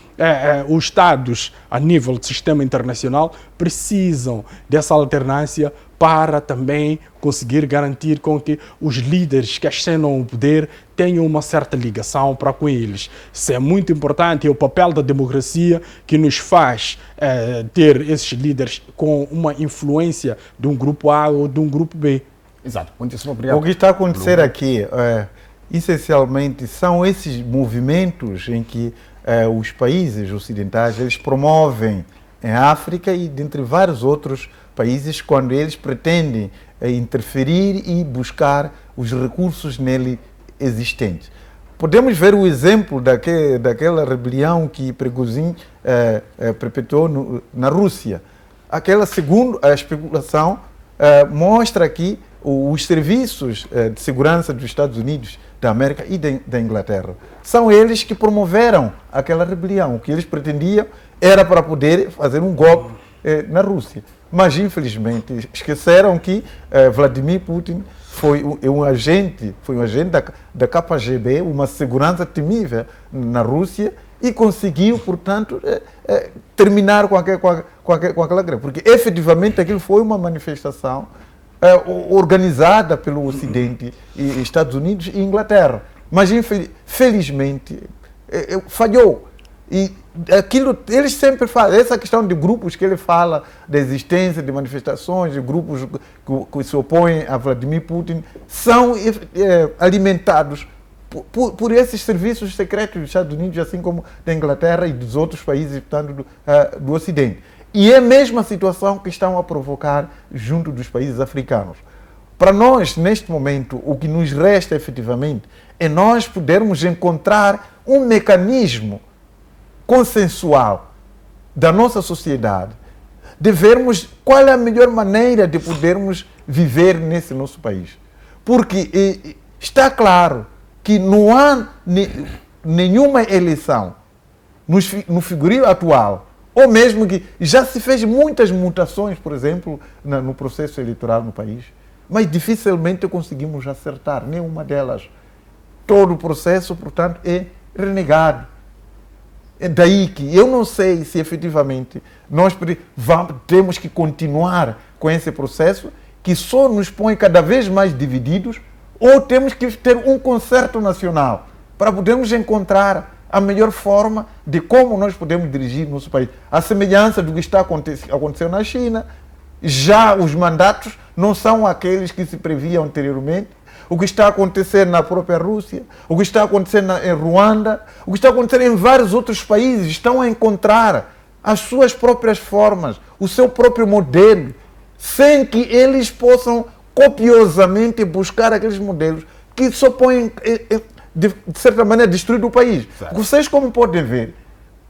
os Estados, a nível do sistema internacional, precisam dessa alternância para também conseguir garantir com que os líderes que ascendam ao poder tenham uma certa ligação para com eles. Isso é muito importante, é o papel da democracia que nos faz ter esses líderes com uma influência de um grupo A ou de um grupo B. Exato. Muitíssimo obrigado. O que está a acontecer aqui, essencialmente, são esses movimentos em que os países ocidentais eles promovem em África e dentre vários outros países quando eles pretendem interferir e buscar os recursos nele existentes. Podemos ver o exemplo daquela rebelião que Prigozhin perpetuou na Rússia. Aquela, segundo a especulação, mostra que os serviços de segurança dos Estados Unidos da América e da Inglaterra são eles que promoveram aquela rebelião. O que eles pretendiam era para poder fazer um golpe na Rússia. Mas, infelizmente, esqueceram que Vladimir Putin foi um agente da KGB, uma segurança temível na Rússia, e conseguiu, portanto, terminar com aquela guerra. Porque, efetivamente, aquilo foi uma manifestação organizada pelo Ocidente, Estados Unidos e Inglaterra. Mas, felizmente, falhou. E aquilo, eles sempre falam, essa questão de grupos que ele fala, da existência de manifestações, de grupos que se opõem a Vladimir Putin, são alimentados por esses serviços secretos dos Estados Unidos, assim como da Inglaterra e dos outros países, portanto, do Ocidente. E é a mesma situação que estão a provocar junto dos países africanos. Para nós, neste momento, o que nos resta efetivamente é nós podermos encontrar um mecanismo consensual da nossa sociedade qual é a melhor maneira de podermos viver nesse nosso país. Porque está claro que não há nenhuma eleição no figurino atual, ou mesmo que já se fez muitas mutações, por exemplo, no processo eleitoral no país, mas dificilmente conseguimos acertar nenhuma delas. Todo o processo, portanto, é renegado. É daí que eu não sei se efetivamente nós temos que continuar com esse processo que só nos põe cada vez mais divididos, ou temos que ter um concerto nacional para podermos encontrar a melhor forma de como nós podemos dirigir nosso país. A semelhança do que está acontecendo na China, já os mandatos não são aqueles que se previam anteriormente. O que está acontecendo na própria Rússia, o que está acontecendo em Ruanda, o que está acontecendo em vários outros países, estão a encontrar as suas próprias formas, o seu próprio modelo, sem que eles possam copiosamente buscar aqueles modelos que só põem, de certa maneira, destruir o país. Certo. Vocês, como podem ver,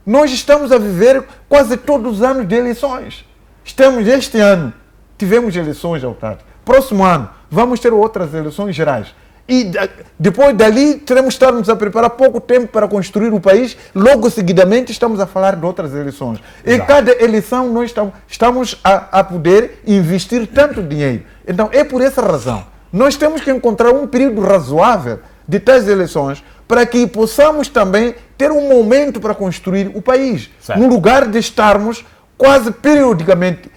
nós estamos a viver quase todos os anos de eleições. Este ano, tivemos eleições autárquicas. Próximo ano, vamos ter outras eleições gerais. E depois dali, teremos que estarmos a preparar pouco tempo para construir o país. Logo, seguidamente, estamos a falar de outras eleições. Exato. E cada eleição, nós estamos a poder investir tanto dinheiro. Então, é por essa razão. Nós temos que encontrar um período razoável de tais eleições para que possamos também ter um momento para construir o país. Certo. No lugar de estarmos quase periodicamente,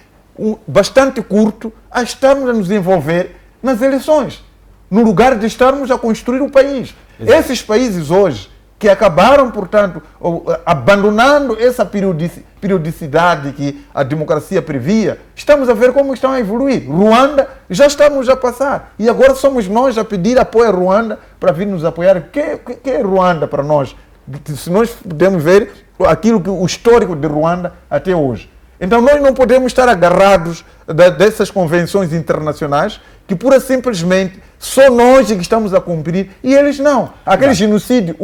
bastante curto, a estarmos a nos envolver nas eleições, no lugar de estarmos a construir o país. Exato. Esses países hoje, que acabaram, portanto, abandonando essa periodicidade que a democracia previa, estamos a ver como estão a evoluir. Ruanda, já estamos a passar. E agora somos nós a pedir apoio a Ruanda para vir nos apoiar. O que é Ruanda para nós? Se nós podemos ver o histórico de Ruanda até hoje. Então nós não podemos estar agarrados dessas convenções internacionais que pura simplesmente só nós que estamos a cumprir e eles não. Aquele genocídio,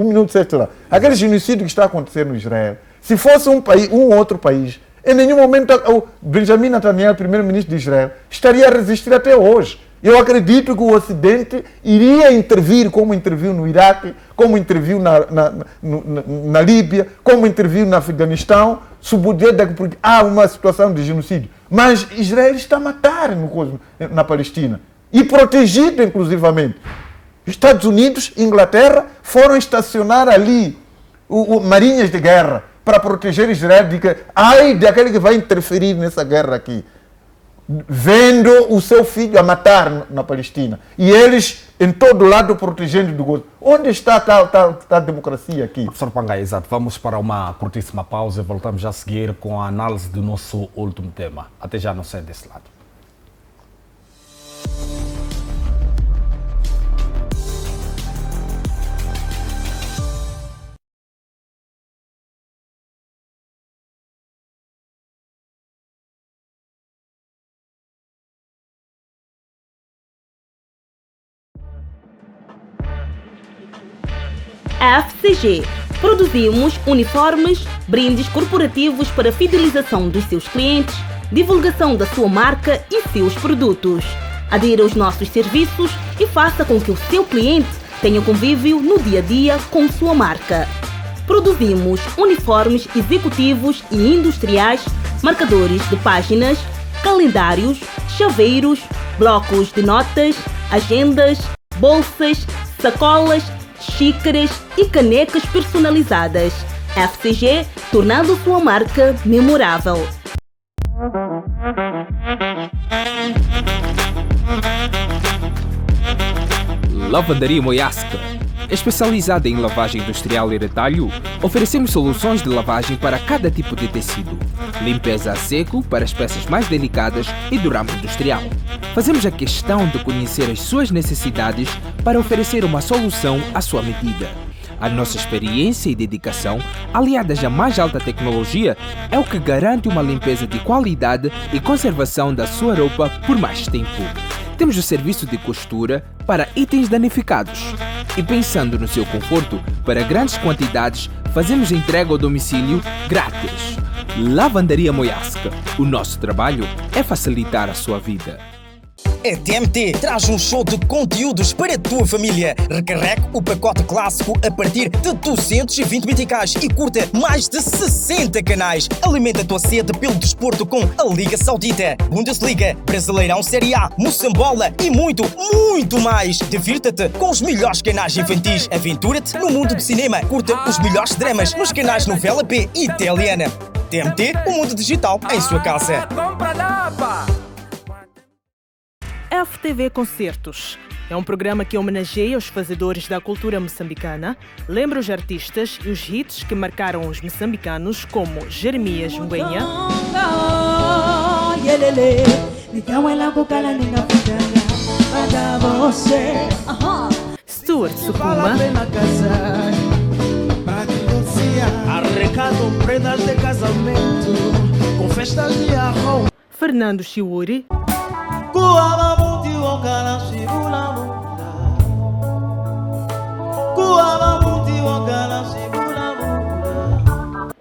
aquele genocídio que está acontecendo no Israel, se fosse um outro país, em nenhum momento o Benjamin Netanyahu, primeiro-ministro de Israel, estaria a resistir até hoje. Eu acredito que o Ocidente iria intervir, como interviu no Iraque, como interviu na Líbia, como interviu no Afeganistão, porque há uma situação de genocídio. Mas Israel está a matar na Palestina. E protegido, inclusivamente. Estados Unidos e Inglaterra foram estacionar ali marinhas de guerra para proteger Israel daquele que vai interferir nessa guerra aqui. Vendo o seu filho a matar na Palestina. E eles em todo lado protegendo do gozo. Onde está a democracia aqui? Professor Pangai, exato. Vamos para uma curtíssima pausa e voltamos já a seguir com a análise do nosso último tema. Até já, não sai desse lado. FCG. Produzimos uniformes, brindes corporativos para fidelização dos seus clientes, divulgação da sua marca e seus produtos. Adira aos nossos serviços e faça com que o seu cliente tenha convívio no dia a dia com sua marca. Produzimos uniformes executivos e industriais, marcadores de páginas, calendários, chaveiros, blocos de notas, agendas, bolsas, sacolas, xícaras e canecas personalizadas. FCG, tornando sua marca memorável. Lavandaria Moiasca. Especializada em lavagem industrial e retalho, oferecemos soluções de lavagem para cada tipo de tecido. Limpeza a seco para as peças mais delicadas e do ramo industrial. Fazemos a questão de conhecer as suas necessidades para oferecer uma solução à sua medida. A nossa experiência e dedicação, aliadas à mais alta tecnologia, é o que garante uma limpeza de qualidade e conservação da sua roupa por mais tempo. Temos o serviço de costura para itens danificados. E pensando no seu conforto, para grandes quantidades, fazemos entrega ao domicílio grátis. Lavandaria Moyasca. O nosso trabalho é facilitar a sua vida. A TMT traz um show de conteúdos para a tua família. Recarregue o pacote clássico a partir de 220 meticais e curta mais de 60 canais. Alimenta a tua sede pelo desporto com a Liga Saudita, Bundesliga, Brasileirão Série A, Moçambola e muito, muito mais. Divirta-te com os melhores canais infantis. Aventura-te no mundo do cinema. Curta os melhores dramas nos canais Novela P e Italiana. TMT, o mundo digital em sua casa. FTV Concertos é um programa que homenageia os fazedores da cultura moçambicana, lembra os artistas e os hits que marcaram os moçambicanos, como Jeremias Mbenha, Stuart Sukuma, prendas de casamento com festas de arroz, Fernando Chiuri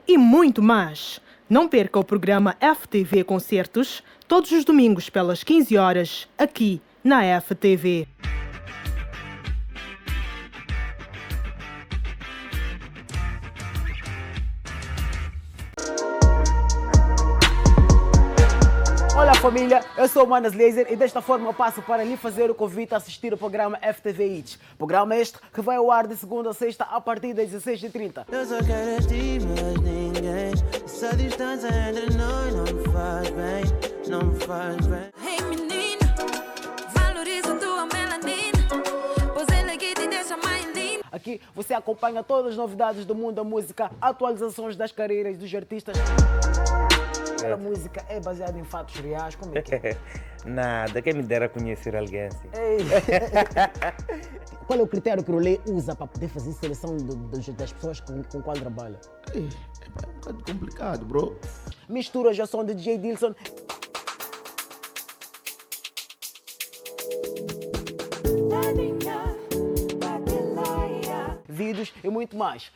e muito mais. Não perca o programa FTV Concertos todos os domingos pelas 15 horas aqui na FTV. Olá família, eu sou o Manas Laser e desta forma eu passo para lhe fazer o convite a assistir o programa FTV Hits. Programa este que vai ao ar de segunda a sexta a partir das 16h30. Eu só quero estar mais ninguém. Essa distância entre nós não me faz bem, não me faz bem. Hey menina, valoriza tua melanina, pois ele aqui te deixa mais linda. Aqui você acompanha todas as novidades do mundo da música, atualizações das carreiras dos artistas. A música é baseada em fatos reais, como é que é? Nada, quem me dera conhecer alguém assim. Qual é o critério que o Rolê usa para poder fazer seleção das pessoas com qual trabalha? É um bocado complicado, bro. Misturas já são de DJ Dilson. Vídeos e muito mais.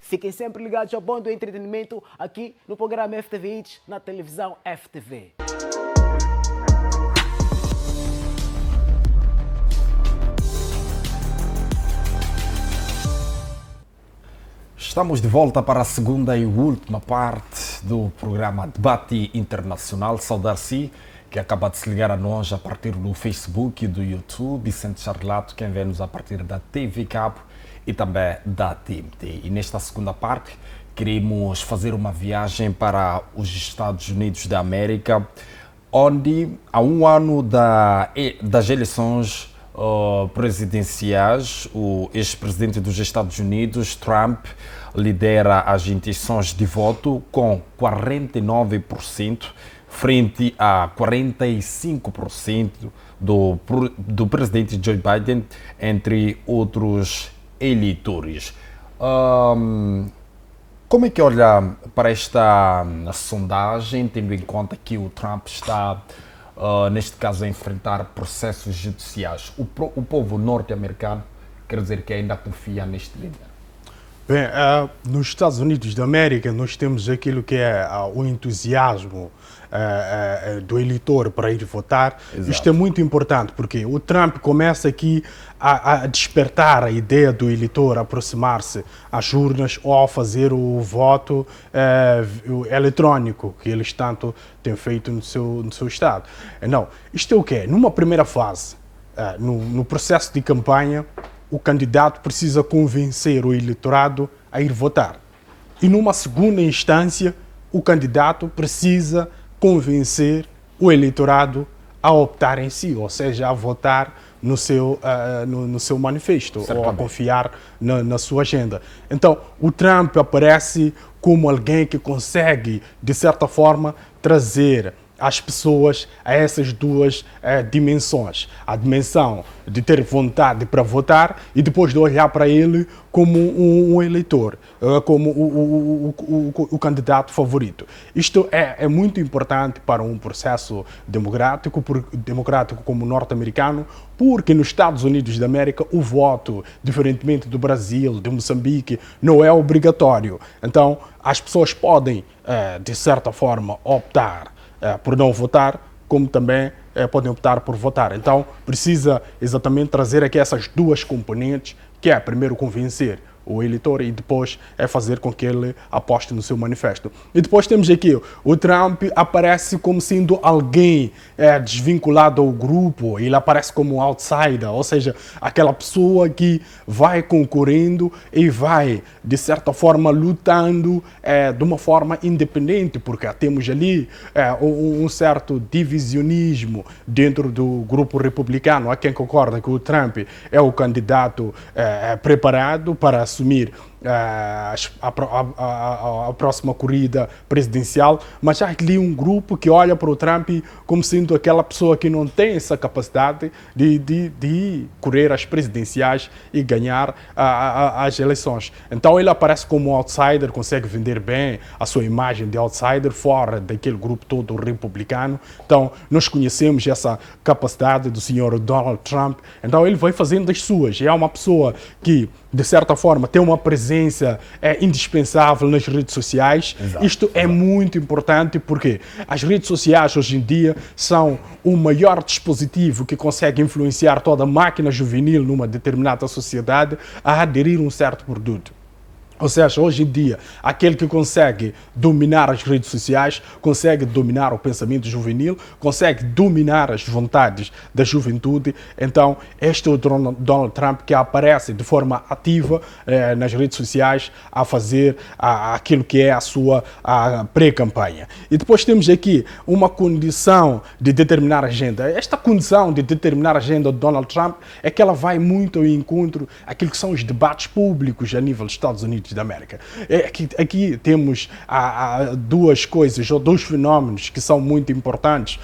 Fiquem sempre ligados ao bom do entretenimento aqui no programa FTV Hits, na televisão FTV. Estamos de volta para a segunda e última parte do programa Debate Internacional. Saudar-se que acaba de se ligar a nós a partir do Facebook e do YouTube. Vicente Charlato, quem vê-nos a partir da TV Cabo e também da TMT. E nesta segunda parte queremos fazer uma viagem para os Estados Unidos da América, onde há um ano das eleições presidenciais, o ex-presidente dos Estados Unidos, Trump, lidera as intenções de voto com 49%, frente a 45% do presidente Joe Biden, entre outros eleitores. Como é que olha para esta sondagem, tendo em conta que o Trump está, neste caso, a enfrentar processos judiciais? O povo norte-americano quer dizer que ainda confia neste líder? Bem, nos Estados Unidos da América nós temos aquilo que é o entusiasmo do eleitor para ir votar. Exato. Isto é muito importante porque o Trump começa aqui a despertar a ideia do eleitor aproximar-se às urnas ou a fazer o voto eletrônico que eles tanto têm feito no seu estado. Não, isto é o quê? Numa primeira fase, no processo de campanha, o candidato precisa convencer o eleitorado a ir votar. E numa segunda instância, o candidato precisa convencer o eleitorado a optar em si, ou seja, a votar no seu manifesto, ou a confiar na sua agenda. Então, o Trump aparece como alguém que consegue, de certa forma, trazer as pessoas a essas duas dimensões. A dimensão de ter vontade para votar e depois de olhar para ele como um eleitor, como o candidato favorito. Isto é muito importante para um processo democrático como norte-americano, porque nos Estados Unidos da América o voto, diferentemente do Brasil, de Moçambique, não é obrigatório. Então, as pessoas podem, de certa forma, optar por não votar, como também podem optar por votar. Então, precisa exatamente trazer aqui essas duas componentes, que é, primeiro, convencer o eleitor e depois fazer com que ele aposte no seu manifesto. E depois temos aqui, o Trump aparece como sendo alguém desvinculado ao grupo, ele aparece como outsider, ou seja, aquela pessoa que vai concorrendo e vai, de certa forma, lutando de uma forma independente, porque temos ali um certo divisionismo dentro do grupo republicano. Há quem concorda que o Trump é o candidato preparado para assumir a próxima corrida presidencial, mas há ali um grupo que olha para o Trump como sendo aquela pessoa que não tem essa capacidade de correr as presidenciais e ganhar as eleições. Então ele aparece como um outsider, consegue vender bem a sua imagem de outsider fora daquele grupo todo republicano. Então nós conhecemos essa capacidade do senhor Donald Trump. Então ele vai fazendo as suas. É uma pessoa que, de certa forma, tem uma presença indispensável nas redes sociais. Exato, Isto é muito importante porque as redes sociais hoje em dia são o maior dispositivo que consegue influenciar toda a máquina juvenil numa determinada sociedade a aderir a um certo produto. Ou seja, hoje em dia, aquele que consegue dominar as redes sociais, consegue dominar o pensamento juvenil, consegue dominar as vontades da juventude. Então, este é o Donald Trump que aparece de forma ativa nas redes sociais a fazer aquilo que é a sua pré-campanha. E depois temos aqui uma condição de determinar a agenda. Esta condição de determinar a agenda do Donald Trump é que ela vai muito ao encontro àquilo que são os debates públicos a nível dos Estados Unidos da América. Aqui temos duas coisas, ou dois fenómenos que são muito importantes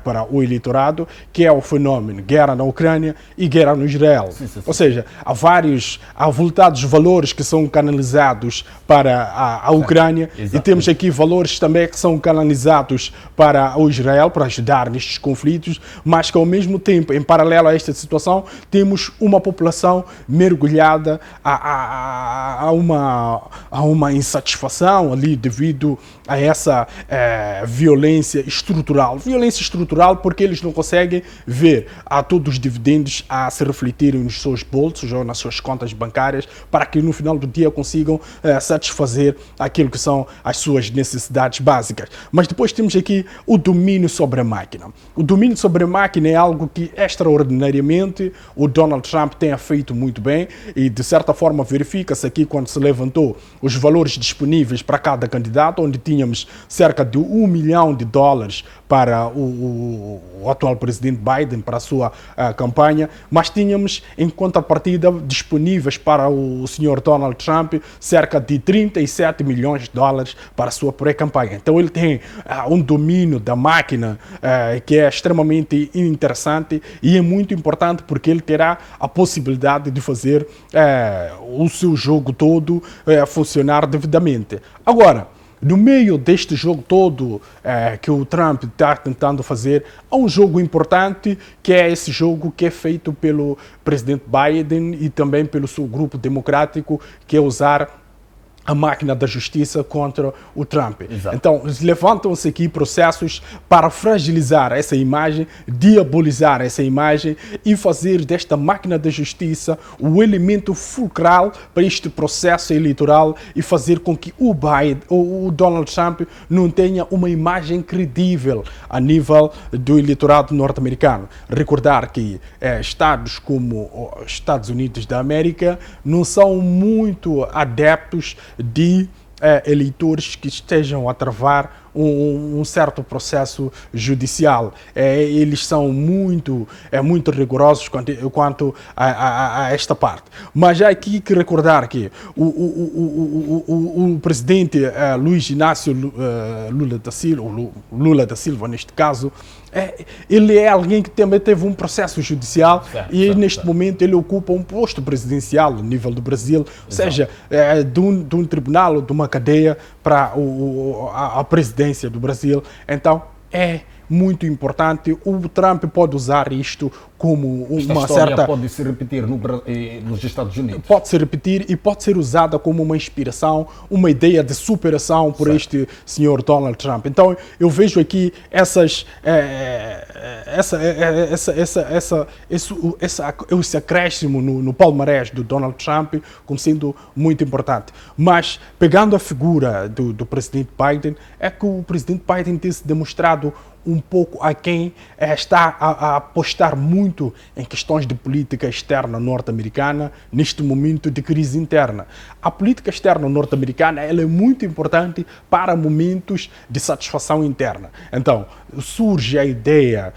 para o eleitorado, que é o fenómeno guerra na Ucrânia e guerra no Israel. Sim. Ou seja, há voltados valores que são canalizados para a Ucrânia. Exatamente. E temos aqui valores também que são canalizados para o Israel, para ajudar nestes conflitos, mas que ao mesmo tempo, em paralelo a esta situação, temos uma população mergulhada a uma insatisfação ali devido a essa violência estrutural. Violência estrutural porque eles não conseguem ver a todos os dividendos a se refletirem nos seus bolsos ou nas suas contas bancárias para que no final do dia consigam satisfazer aquilo que são as suas necessidades básicas. Mas depois temos aqui o domínio sobre a máquina. O domínio sobre a máquina é algo que extraordinariamente o Donald Trump tem feito muito bem e de certa forma verifica-se aqui quando se levantou os valores disponíveis para cada candidato, onde tínhamos cerca de $1 milhão para o atual presidente Biden, para a sua campanha, mas tínhamos em contrapartida disponíveis para o senhor Donald Trump cerca de $37 milhões para a sua pré-campanha. Então ele tem um domínio da máquina que é extremamente interessante e é muito importante porque ele terá a possibilidade de fazer o seu jogo todo funcionar devidamente. Agora, no meio deste jogo todo que o Trump está tentando fazer, há um jogo importante que é esse jogo que é feito pelo presidente Biden e também pelo seu grupo democrático, que é usar a máquina da justiça contra o Trump. Exato. Então, levantam-se aqui processos para fragilizar essa imagem, diabolizar essa imagem e fazer desta máquina da justiça o elemento fulcral para este processo eleitoral e fazer com que o Donald Trump não tenha uma imagem credível a nível do eleitorado norte-americano. Recordar que estados como os Estados Unidos da América não são muito adeptos de eleitores que estejam a travar um certo processo judicial. Eles são muito rigorosos quanto a esta parte. Mas há aqui que recordar que o presidente Luiz Inácio Lula da Silva, neste caso, ele é alguém que também teve um processo judicial neste momento ele ocupa um posto presidencial no nível do Brasil, ou seja, de um tribunal ou de uma cadeia para a presidência do Brasil. Então, é muito importante. O Trump pode usar isto como uma certa... pode se repetir nos Estados Unidos. Pode se repetir e pode ser usada como uma inspiração, uma ideia de superação por este senhor Donald Trump. Então, eu vejo aqui esse acréscimo no palmarés do Donald Trump como sendo muito importante. Mas, pegando a figura do presidente Biden, é que o presidente Biden tem se demonstrado um pouco a quem está a apostar muito em questões de política externa norte-americana neste momento de crise interna. A política externa norte-americana ela é muito importante para momentos de satisfação interna. Então, surge a ideia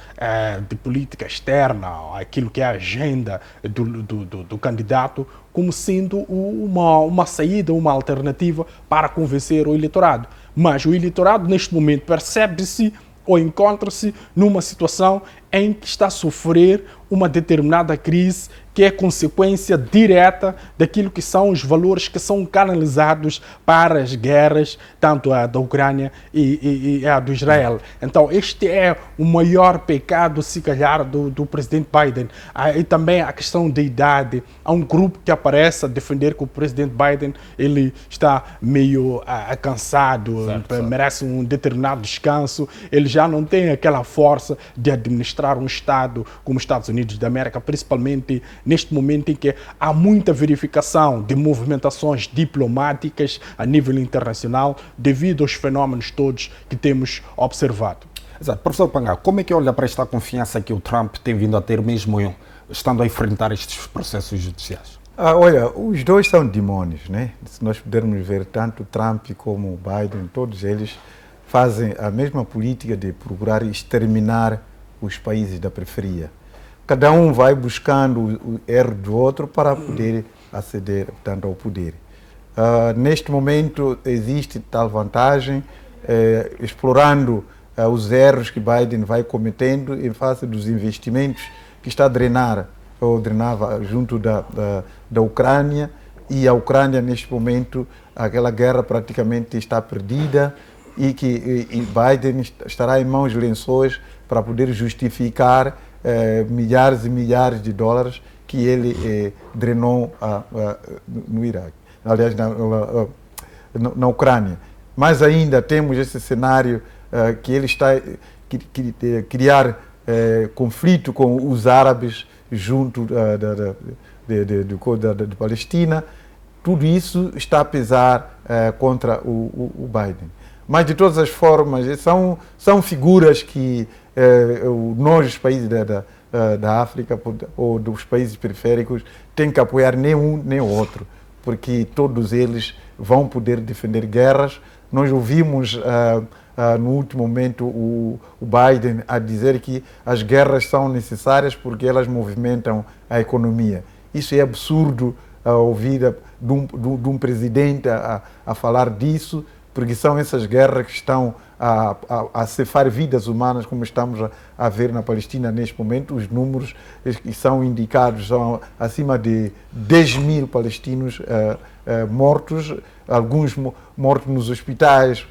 de política externa, aquilo que é a agenda do candidato, como sendo uma saída, uma alternativa para convencer o eleitorado. Mas o eleitorado, neste momento, percebe-se ou encontra-se numa situação em que está a sofrer uma determinada crise que é consequência direta daquilo que são os valores que são canalizados para as guerras, tanto a da Ucrânia e a do Israel. Então, este é o maior pecado, se calhar, do presidente Biden. E também a questão da idade. Há um grupo que aparece a defender que o presidente Biden ele está meio cansado, merece um determinado descanso, ele já não tem aquela força de administrar um Estado como os Estados Unidos da América, principalmente neste momento em que há muita verificação de movimentações diplomáticas a nível internacional devido aos fenómenos todos que temos observado. Exato. Professor Pangá, como é que olha para esta confiança que o Trump tem vindo a ter mesmo estando a enfrentar estes processos judiciais? Olha, os dois são demônios, né? Se nós pudermos ver tanto Trump como Biden, todos eles fazem a mesma política de procurar exterminar os países da periferia. Cada um vai buscando o erro do outro para poder aceder tanto ao poder. Neste momento existe tal vantagem, explorando os erros que Biden vai cometendo em face dos investimentos que está a drenar ou drenava junto da Ucrânia, e a Ucrânia neste momento, aquela guerra praticamente está perdida e que Biden estará em mãos lençóis para poder justificar milhares e milhares de dólares que ele drenou no Iraque, aliás, na Ucrânia. Mas ainda temos esse cenário que ele está a criar conflito com os árabes junto da Palestina. Tudo isso está a pesar contra o Biden. Mas, de todas as formas, são figuras que nós, os países da África ou dos países periféricos, têm que apoiar nem um nem o outro, porque todos eles vão poder defender guerras. Nós ouvimos no último momento o Biden a dizer que as guerras são necessárias porque elas movimentam a economia. Isso é absurdo ouvir de um presidente a falar disso, porque são essas guerras que estão a ceifar vidas humanas, como estamos a ver na Palestina neste momento. Os números que são indicados são acima de 10 mil palestinos mortos, alguns mortos nos hospitais,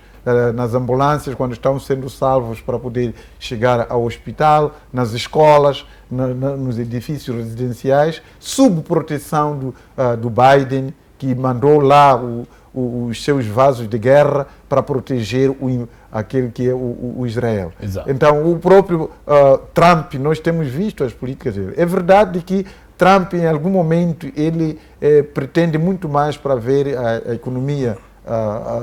nas ambulâncias, quando estão sendo salvos para poder chegar ao hospital, nas escolas, nos edifícios residenciais, sob proteção do Biden, que mandou lá os seus vasos de guerra para proteger aquele que é o Israel. Exato. Então, o próprio Trump, nós temos visto as políticas dele. É verdade que Trump, em algum momento, ele pretende muito mais para ver a economia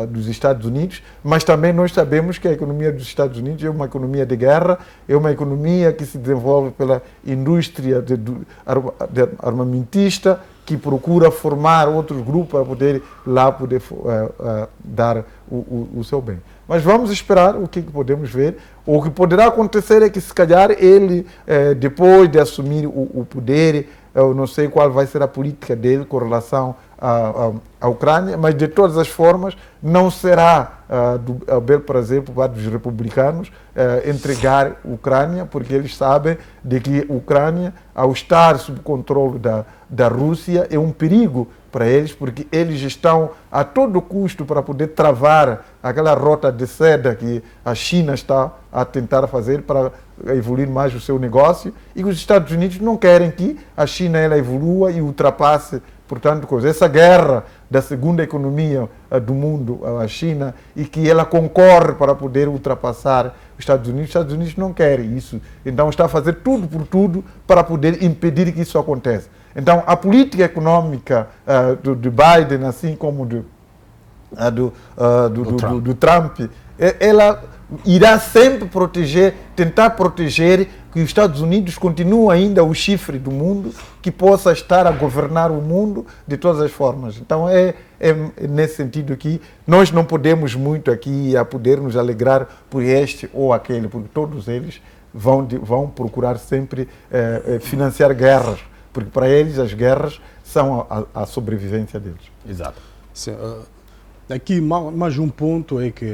dos Estados Unidos, mas também nós sabemos que a economia dos Estados Unidos é uma economia de guerra, é uma economia que se desenvolve pela indústria armamentista, que procura formar outros grupos para poder lá dar o seu bem. Mas vamos esperar o que podemos ver. O que poderá acontecer é que, se calhar, ele, depois de assumir o poder, eu não sei qual vai ser a política dele com relação à Ucrânia, mas, de todas as formas, não será do bel prazer por parte dos republicanos entregar a Ucrânia, porque eles sabem de que a Ucrânia, ao estar sob controle da Rússia, é um perigo para eles, porque eles estão a todo custo para poder travar aquela rota de seda que a China está a tentar fazer para evoluir mais o seu negócio, e os Estados Unidos não querem que a China ela evolua e ultrapasse, portanto, essa guerra da segunda economia do mundo, a China, e que ela concorre para poder ultrapassar os Estados Unidos. Os Estados Unidos não querem isso, então está a fazer tudo por tudo para poder impedir que isso aconteça. Então, a política econômica de Biden, assim como do Trump, ela irá sempre tentar proteger que os Estados Unidos continuem ainda o chifre do mundo, que possa estar a governar o mundo de todas as formas. Então, é nesse sentido que nós não podemos muito aqui a poder nos alegrar por este ou aquele, porque todos eles vão procurar sempre financiar guerras, porque para eles as guerras são a sobrevivência deles. Exato. Sim, aqui mais um ponto é que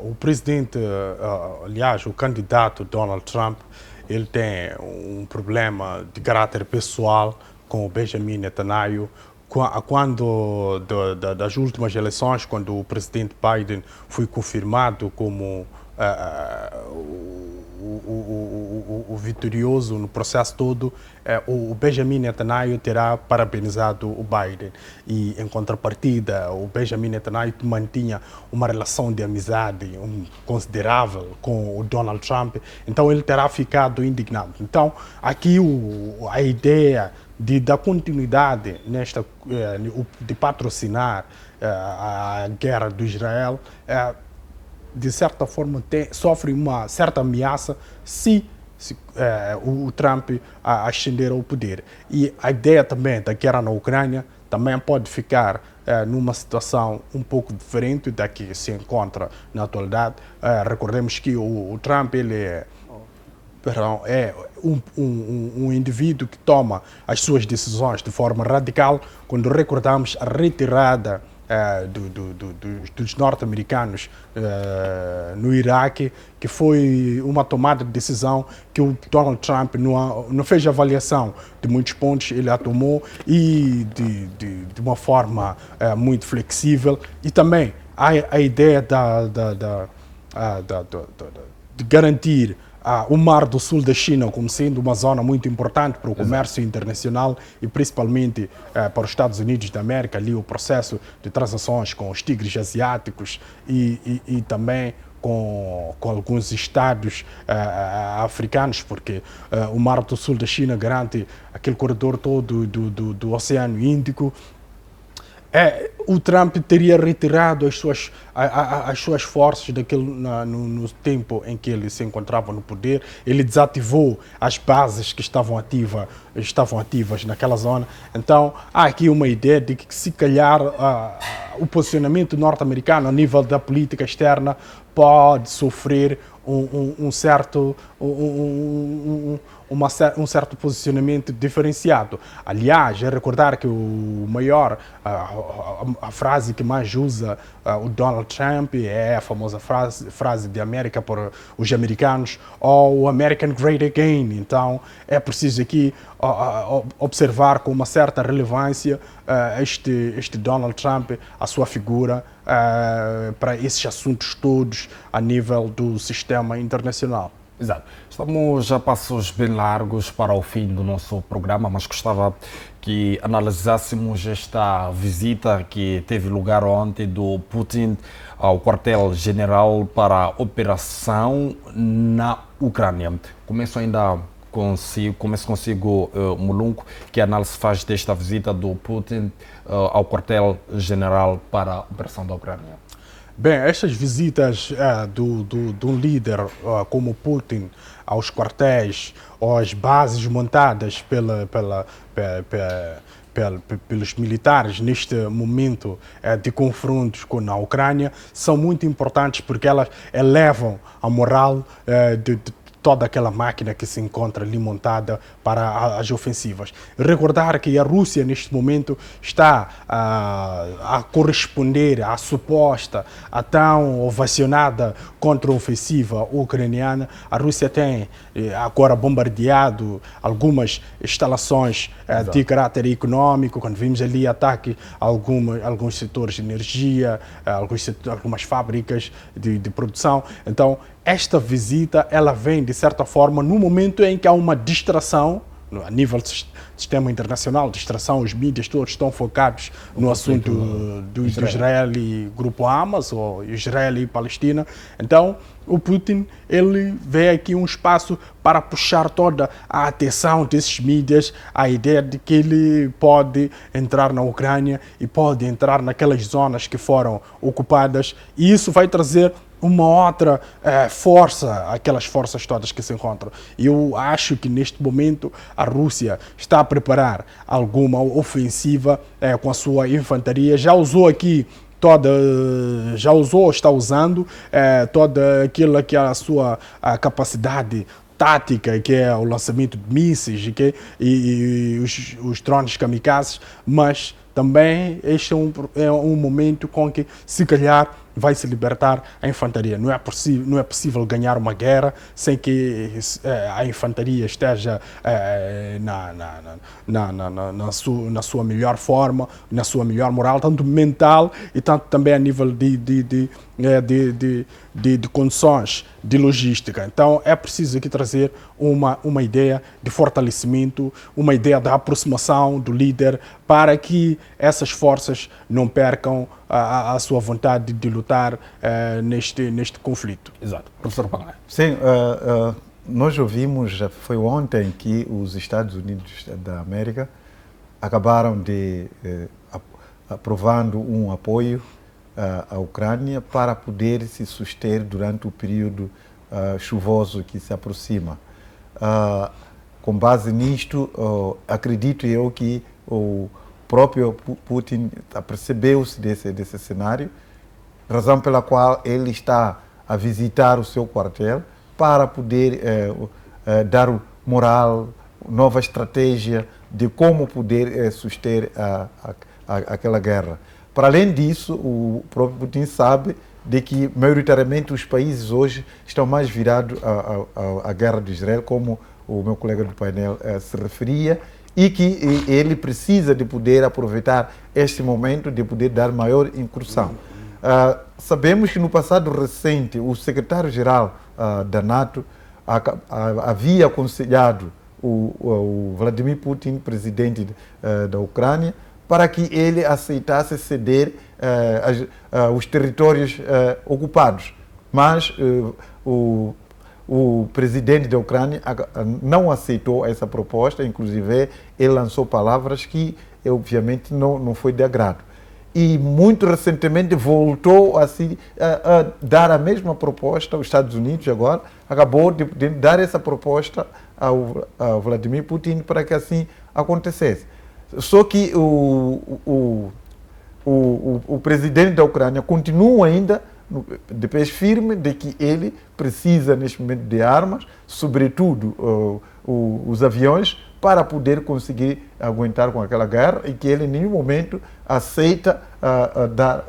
o presidente, aliás, o candidato Donald Trump, ele tem um problema de caráter pessoal com o Benjamin Netanyahu. Quando das últimas eleições, quando o presidente Biden foi confirmado como o vitorioso no processo todo, o Benjamin Netanyahu terá parabenizado o Biden, e em contrapartida o Benjamin Netanyahu mantinha uma relação de amizade considerável com o Donald Trump, então ele terá ficado indignado. Então aqui a ideia da continuidade de patrocinar a guerra do Israel de certa forma sofre uma certa ameaça se o Trump ascender ao poder. E a ideia também da guerra na Ucrânia também pode ficar numa situação um pouco diferente da que se encontra na atualidade. Recordemos que o Trump ele é um indivíduo que toma as suas decisões de forma radical. Quando recordamos a retirada dos norte-americanos no Iraque, que foi uma tomada de decisão que o Donald Trump não fez avaliação de muitos pontos, ele a tomou e de uma forma muito flexível. E também a ideia de garantir o Mar do Sul da China como sendo uma zona muito importante para o comércio internacional e principalmente para os Estados Unidos da América, ali o processo de transações com os tigres asiáticos e também com alguns estados africanos, porque o Mar do Sul da China garante aquele corredor todo do Oceano Índico. O Trump teria retirado as suas forças no tempo em que ele se encontrava no poder. Ele desativou as bases que estavam ativas naquela zona. Então, há aqui uma ideia de que, se calhar, o posicionamento norte-americano a nível da política externa pode sofrer um certo posicionamento diferenciado. Aliás, é recordar que a frase que mais usa o Donald Trump é a famosa frase de América para os americanos, ou American Great Again. Então, é preciso aqui observar com uma certa relevância este Donald Trump, a sua figura, para esses assuntos todos a nível do sistema internacional. Exato. Estamos a passos bem largos para o fim do nosso programa, mas gostava que analisássemos esta visita que teve lugar ontem do Putin ao quartel-general para a operação na Ucrânia. Começo consigo, Mulungu, que análise faz desta visita do Putin ao quartel-general para a operação da Ucrânia? Bem, estas visitas de um líder como Putin aos quartéis ou às bases montadas pelos militares neste momento de confrontos com a Ucrânia são muito importantes porque elas elevam a moral de toda aquela máquina que se encontra ali montada para as ofensivas. Recordar que a Rússia, neste momento, está a corresponder à suposta, à tão ovacionada contra-ofensiva ucraniana. A Rússia tem agora bombardeado algumas instalações de caráter econômico, quando vimos ali ataque a alguns setores de energia, algumas fábricas de produção. Então, esta visita, ela vem, de certa forma, no momento em que há uma distração, a nível do sistema internacional, distração, os mídias todos estão focados no assunto do Israel e Grupo Hamas, ou Israel e Palestina. Então, o Putin, ele vê aqui um espaço para puxar toda a atenção desses mídias, a ideia de que ele pode entrar na Ucrânia e pode entrar naquelas zonas que foram ocupadas, e isso vai trazer uma outra força, aquelas forças todas que se encontram. Eu acho que neste momento a Rússia está a preparar alguma ofensiva com a sua infantaria. Já usou aqui está usando toda aquilo que é a sua capacidade tática, que é o lançamento de mísseis e os drones kamikazes, mas também este é um momento com que, se calhar, vai se libertar a infantaria. Não é possível ganhar uma guerra sem que a infantaria esteja na sua melhor forma, na sua melhor moral, tanto mental e tanto também a nível de condições de logística. Então é preciso aqui trazer uma ideia de fortalecimento, uma ideia de aproximação do líder, para que essas forças não percam a sua vontade de lutar neste conflito. Exato. Professor Pangá. Sim, nós ouvimos, foi ontem que os Estados Unidos da América acabaram de aprovando um apoio à Ucrânia para poder se suster durante o período chuvoso que se aproxima. Com base nisto, acredito eu que o próprio Putin apercebeu-se desse cenário, razão pela qual ele está a visitar o seu quartel para poder dar moral, nova estratégia de como poder suster aquela guerra. Para além disso, o próprio Putin sabe de que, maioritariamente, os países hoje estão mais virados à guerra de Israel, como o meu colega do painel se referia, e que ele precisa de poder aproveitar este momento de poder dar maior incursão. Sabemos que no passado recente o secretário-geral da NATO havia aconselhado o Vladimir Putin, presidente da Ucrânia, para que ele aceitasse ceder os territórios ocupados. Mas o presidente da Ucrânia não aceitou essa proposta, inclusive ele lançou palavras que, obviamente, não foi de agrado. E muito recentemente voltou a dar a mesma proposta aos Estados Unidos, agora acabou de dar essa proposta ao Vladimir Putin para que assim acontecesse. Só que o presidente da Ucrânia continua ainda de pés firme de que ele precisa neste momento de armas, sobretudo os aviões, para poder conseguir aguentar com aquela guerra, e que ele em nenhum momento aceita dar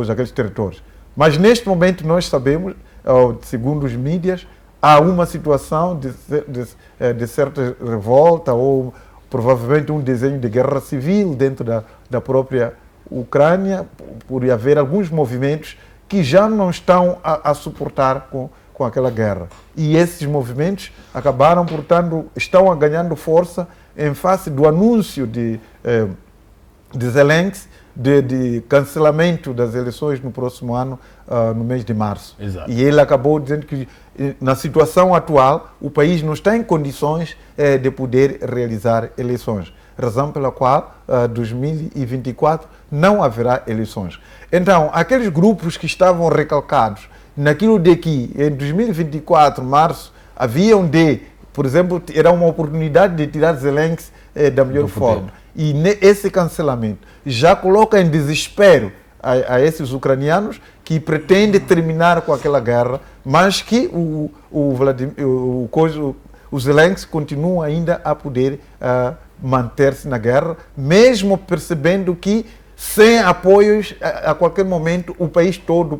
aqueles territórios. Mas neste momento nós sabemos, segundo os mídias, há uma situação de certa revolta ou provavelmente um desenho de guerra civil dentro da própria Ucrânia, por haver alguns movimentos que já não estão a suportar com aquela guerra. E esses movimentos acabaram, portanto, estão ganhando força em face do anúncio de Zelensky de cancelamento das eleições no próximo ano, no mês de março. Exato. E ele acabou dizendo que, na situação atual, o país não está em condições de poder realizar eleições, razão pela qual 2024 não haverá eleições. Então, aqueles grupos que estavam recalcados naquilo de que em 2024, março, haviam por exemplo, era uma oportunidade de tirar Zelensky da melhor forma. E esse cancelamento já coloca em desespero a esses ucranianos que pretendem terminar com aquela guerra, mas que os Zelensky continuam ainda a poder manter-se na guerra, mesmo percebendo que sem apoios, a qualquer momento, o país todo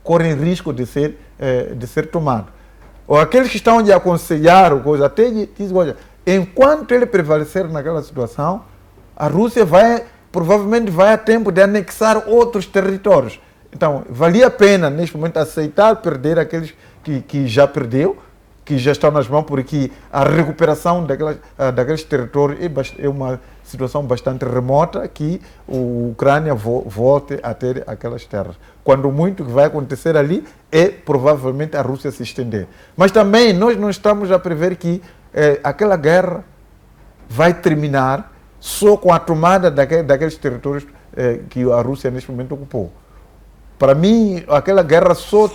corre risco de ser tomado. Ou aqueles que estão a aconselhar, até dizem, olha, enquanto ele prevalecer naquela situação, a Rússia provavelmente vai a tempo de anexar outros territórios. Então, valia a pena, neste momento, aceitar perder aqueles que já perdeu, que já estão nas mãos, porque a recuperação daqueles territórios é uma situação bastante remota, que a Ucrânia volte a ter aquelas terras. Quando muito que vai acontecer ali é provavelmente a Rússia se estender. Mas também nós não estamos a prever que aquela guerra vai terminar só com a tomada daqueles territórios que a Rússia neste momento ocupou. Para mim, aquela guerra só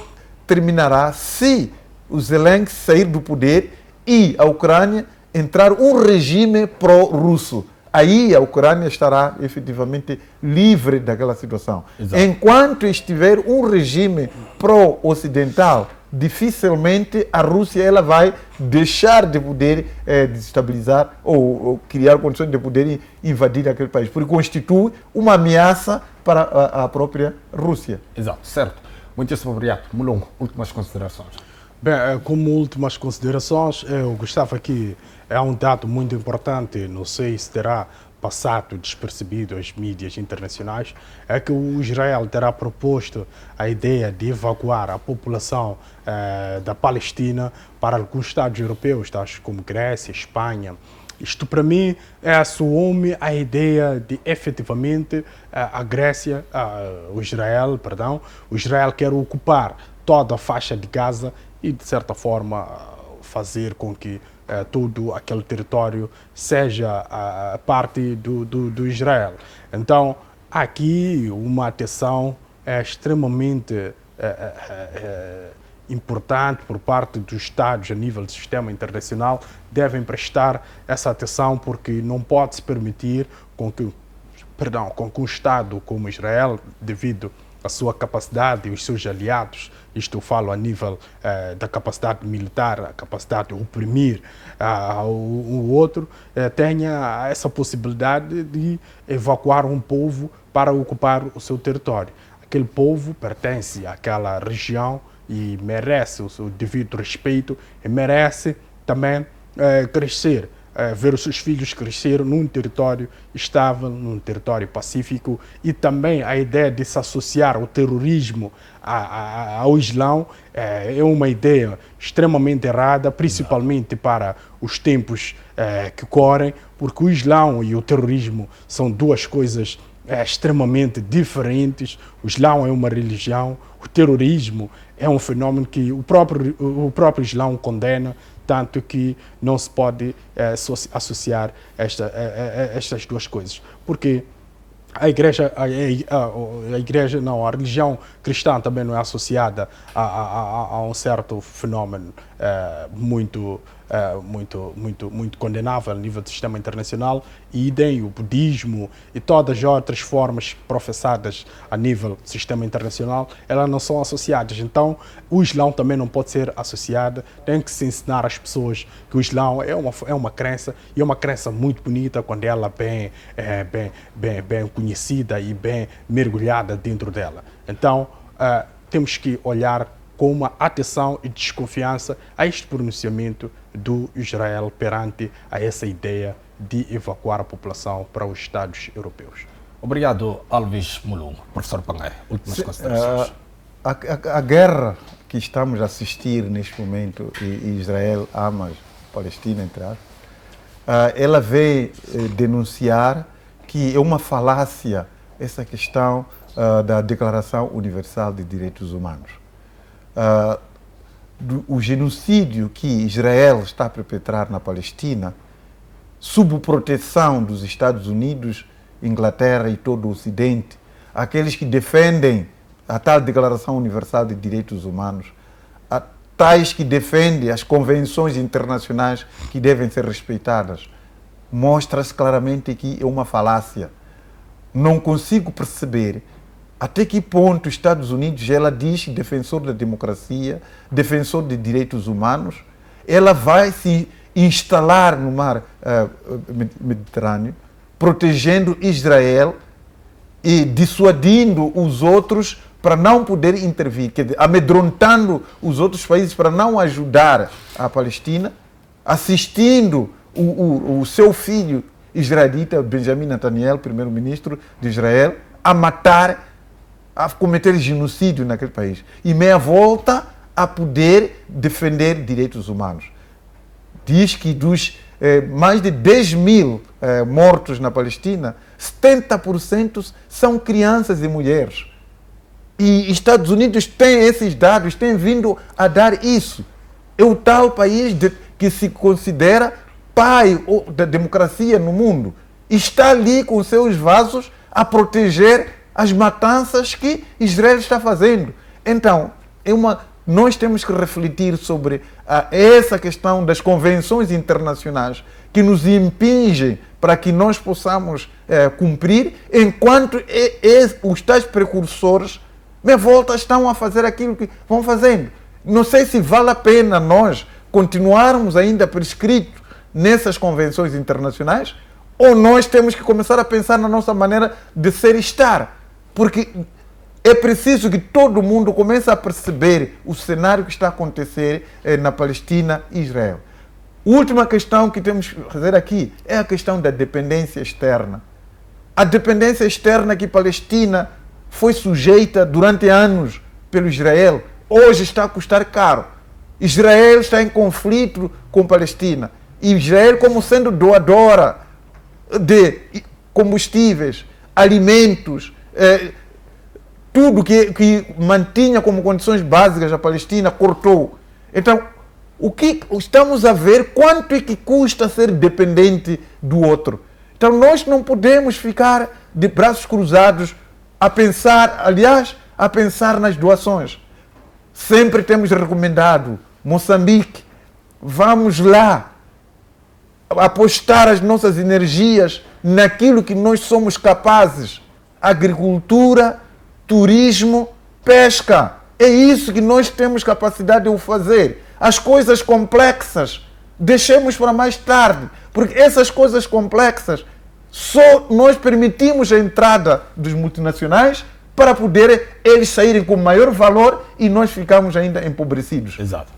terminará se o Zelensky sair do poder e a Ucrânia entrar um regime pró-russo. Aí a Ucrânia estará efetivamente livre daquela situação. Exato. Enquanto estiver um regime pró-ocidental, dificilmente a Rússia ela vai deixar de poder desestabilizar ou criar condições de poder invadir aquele país, porque constitui uma ameaça para a própria Rússia. Exato, certo. Muitíssimo obrigado. Mulungo, últimas considerações. Bem, como últimas considerações, eu gostava que é um dado muito importante, não sei se terá passado despercebido às mídias internacionais, é que o Israel terá proposto a ideia de evacuar a população da Palestina para alguns estados europeus, tais como Grécia, Espanha. Isto, para mim, assume a ideia de, efetivamente, o Israel quer ocupar toda a faixa de Gaza e, de certa forma, fazer com que todo aquele território seja parte do Israel. Então, há aqui uma atenção extremamente importante por parte dos Estados a nível do sistema internacional, devem prestar essa atenção, porque não pode se permitir com que um Estado como Israel, devido à sua capacidade e os seus aliados, isto eu falo a nível da capacidade militar, a capacidade de oprimir o outro, tenha essa possibilidade de evacuar um povo para ocupar o seu território. Aquele povo pertence àquela região e merece o seu devido respeito e merece também crescer, ver os seus filhos crescer num território estável, num território pacífico, e também a ideia de se associar ao terrorismo, ao Islão, é uma ideia extremamente errada, principalmente para os tempos que correm, porque o Islão e o terrorismo são duas coisas extremamente diferentes. O Islão é uma religião, o terrorismo é um fenômeno que o próprio Islão condena, tanto que não se pode associar estas duas coisas. Porque a religião cristã também não é associada a um certo fenômeno muito condenável a nível do sistema internacional, e idem o budismo e todas as outras formas professadas a nível do sistema internacional, elas não são associadas. Então, o Islão também não pode ser associado. Tem que se ensinar às pessoas que o Islão é uma crença, e é uma crença muito bonita quando ela é bem conhecida e bem mergulhada dentro dela. Então, temos que olhar com uma atenção e desconfiança a este pronunciamento do Israel perante a essa ideia de evacuar a população para os Estados europeus. Obrigado, Alves Mulungo. Professor Pangai, últimas considerações. A guerra que estamos a assistir neste momento, e Israel, Hamas, Palestina, entre aspas, ela veio denunciar que é uma falácia essa questão da Declaração Universal de Direitos Humanos. O genocídio que Israel está a perpetrar na Palestina, sob proteção dos Estados Unidos, Inglaterra e todo o Ocidente, aqueles que defendem a tal Declaração Universal de Direitos Humanos, tais que defendem as convenções internacionais que devem ser respeitadas, mostra-se claramente que é uma falácia. Não consigo perceber até que ponto os Estados Unidos, ela diz defensor da democracia, defensor de direitos humanos, ela vai se instalar no mar Mediterrâneo, protegendo Israel e dissuadindo os outros para não poder intervir, quer dizer, amedrontando os outros países para não ajudar a Palestina, assistindo o seu filho israelita, Benjamin Netanyahu, primeiro-ministro de Israel, a matar, a cometer genocídio naquele país. E meia volta a poder defender direitos humanos. Diz que dos mais de 10 mil mortos na Palestina, 70% são crianças e mulheres. E Estados Unidos tem esses dados, tem vindo a dar isso. É o tal país que se considera pai da democracia no mundo. Está ali com seus vasos a proteger as matanças que Israel está fazendo. Então, nós temos que refletir sobre essa questão das convenções internacionais que nos impingem para que nós possamos cumprir, enquanto os tais precursores, meia volta, estão a fazer aquilo que vão fazendo. Não sei se vale a pena nós continuarmos ainda prescritos nessas convenções internacionais, ou nós temos que começar a pensar na nossa maneira de ser e estar. Porque é preciso que todo mundo comece a perceber o cenário que está a acontecer na Palestina e Israel. A última questão que temos que fazer aqui é a questão da dependência externa. A dependência externa que a Palestina foi sujeita durante anos pelo Israel, hoje está a custar caro. Israel está em conflito com a Palestina. Israel, como sendo doadora de combustíveis, alimentos, tudo que mantinha como condições básicas a Palestina, cortou. Então, o que estamos a ver, quanto é que custa ser dependente do outro? Então, nós não podemos ficar de braços cruzados a pensar nas doações. Sempre temos recomendado, Moçambique, vamos lá apostar as nossas energias naquilo que nós somos capazes. Agricultura, turismo, pesca. É isso que nós temos capacidade de o fazer. As coisas complexas deixemos para mais tarde, porque essas coisas complexas só nós permitimos a entrada dos multinacionais para poder eles saírem com maior valor e nós ficamos ainda empobrecidos. Exato.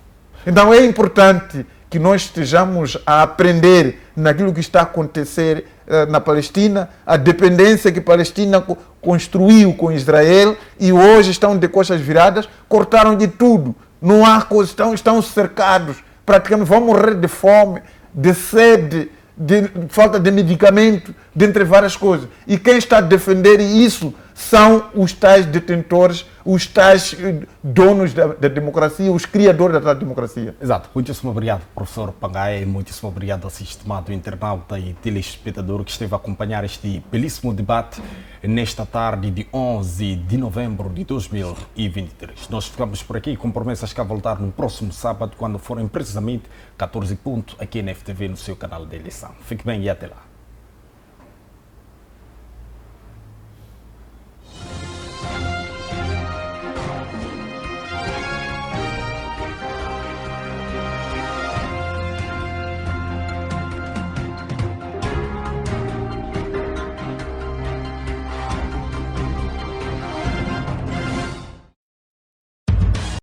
Então é importante que nós estejamos a aprender naquilo que está a acontecer na Palestina, a dependência que a Palestina construiu com Israel e hoje estão de costas viradas, cortaram de tudo, não há coisa, estão cercados, praticamente vão morrer de fome, de sede, de falta de medicamento, dentre várias coisas. E quem está a defender isso são os tais detentores, os tais donos da democracia, os criadores da democracia. Exato. Muitíssimo obrigado, professor Pangai, e muitíssimo obrigado ao estimado internauta e telespectador que esteve a acompanhar este belíssimo debate nesta tarde de 11 de novembro de 2023. Nós ficamos por aqui com promessas que a voltar no próximo sábado, quando forem precisamente 14 pontos aqui na FTV, no seu canal de eleição. Fique bem e até lá.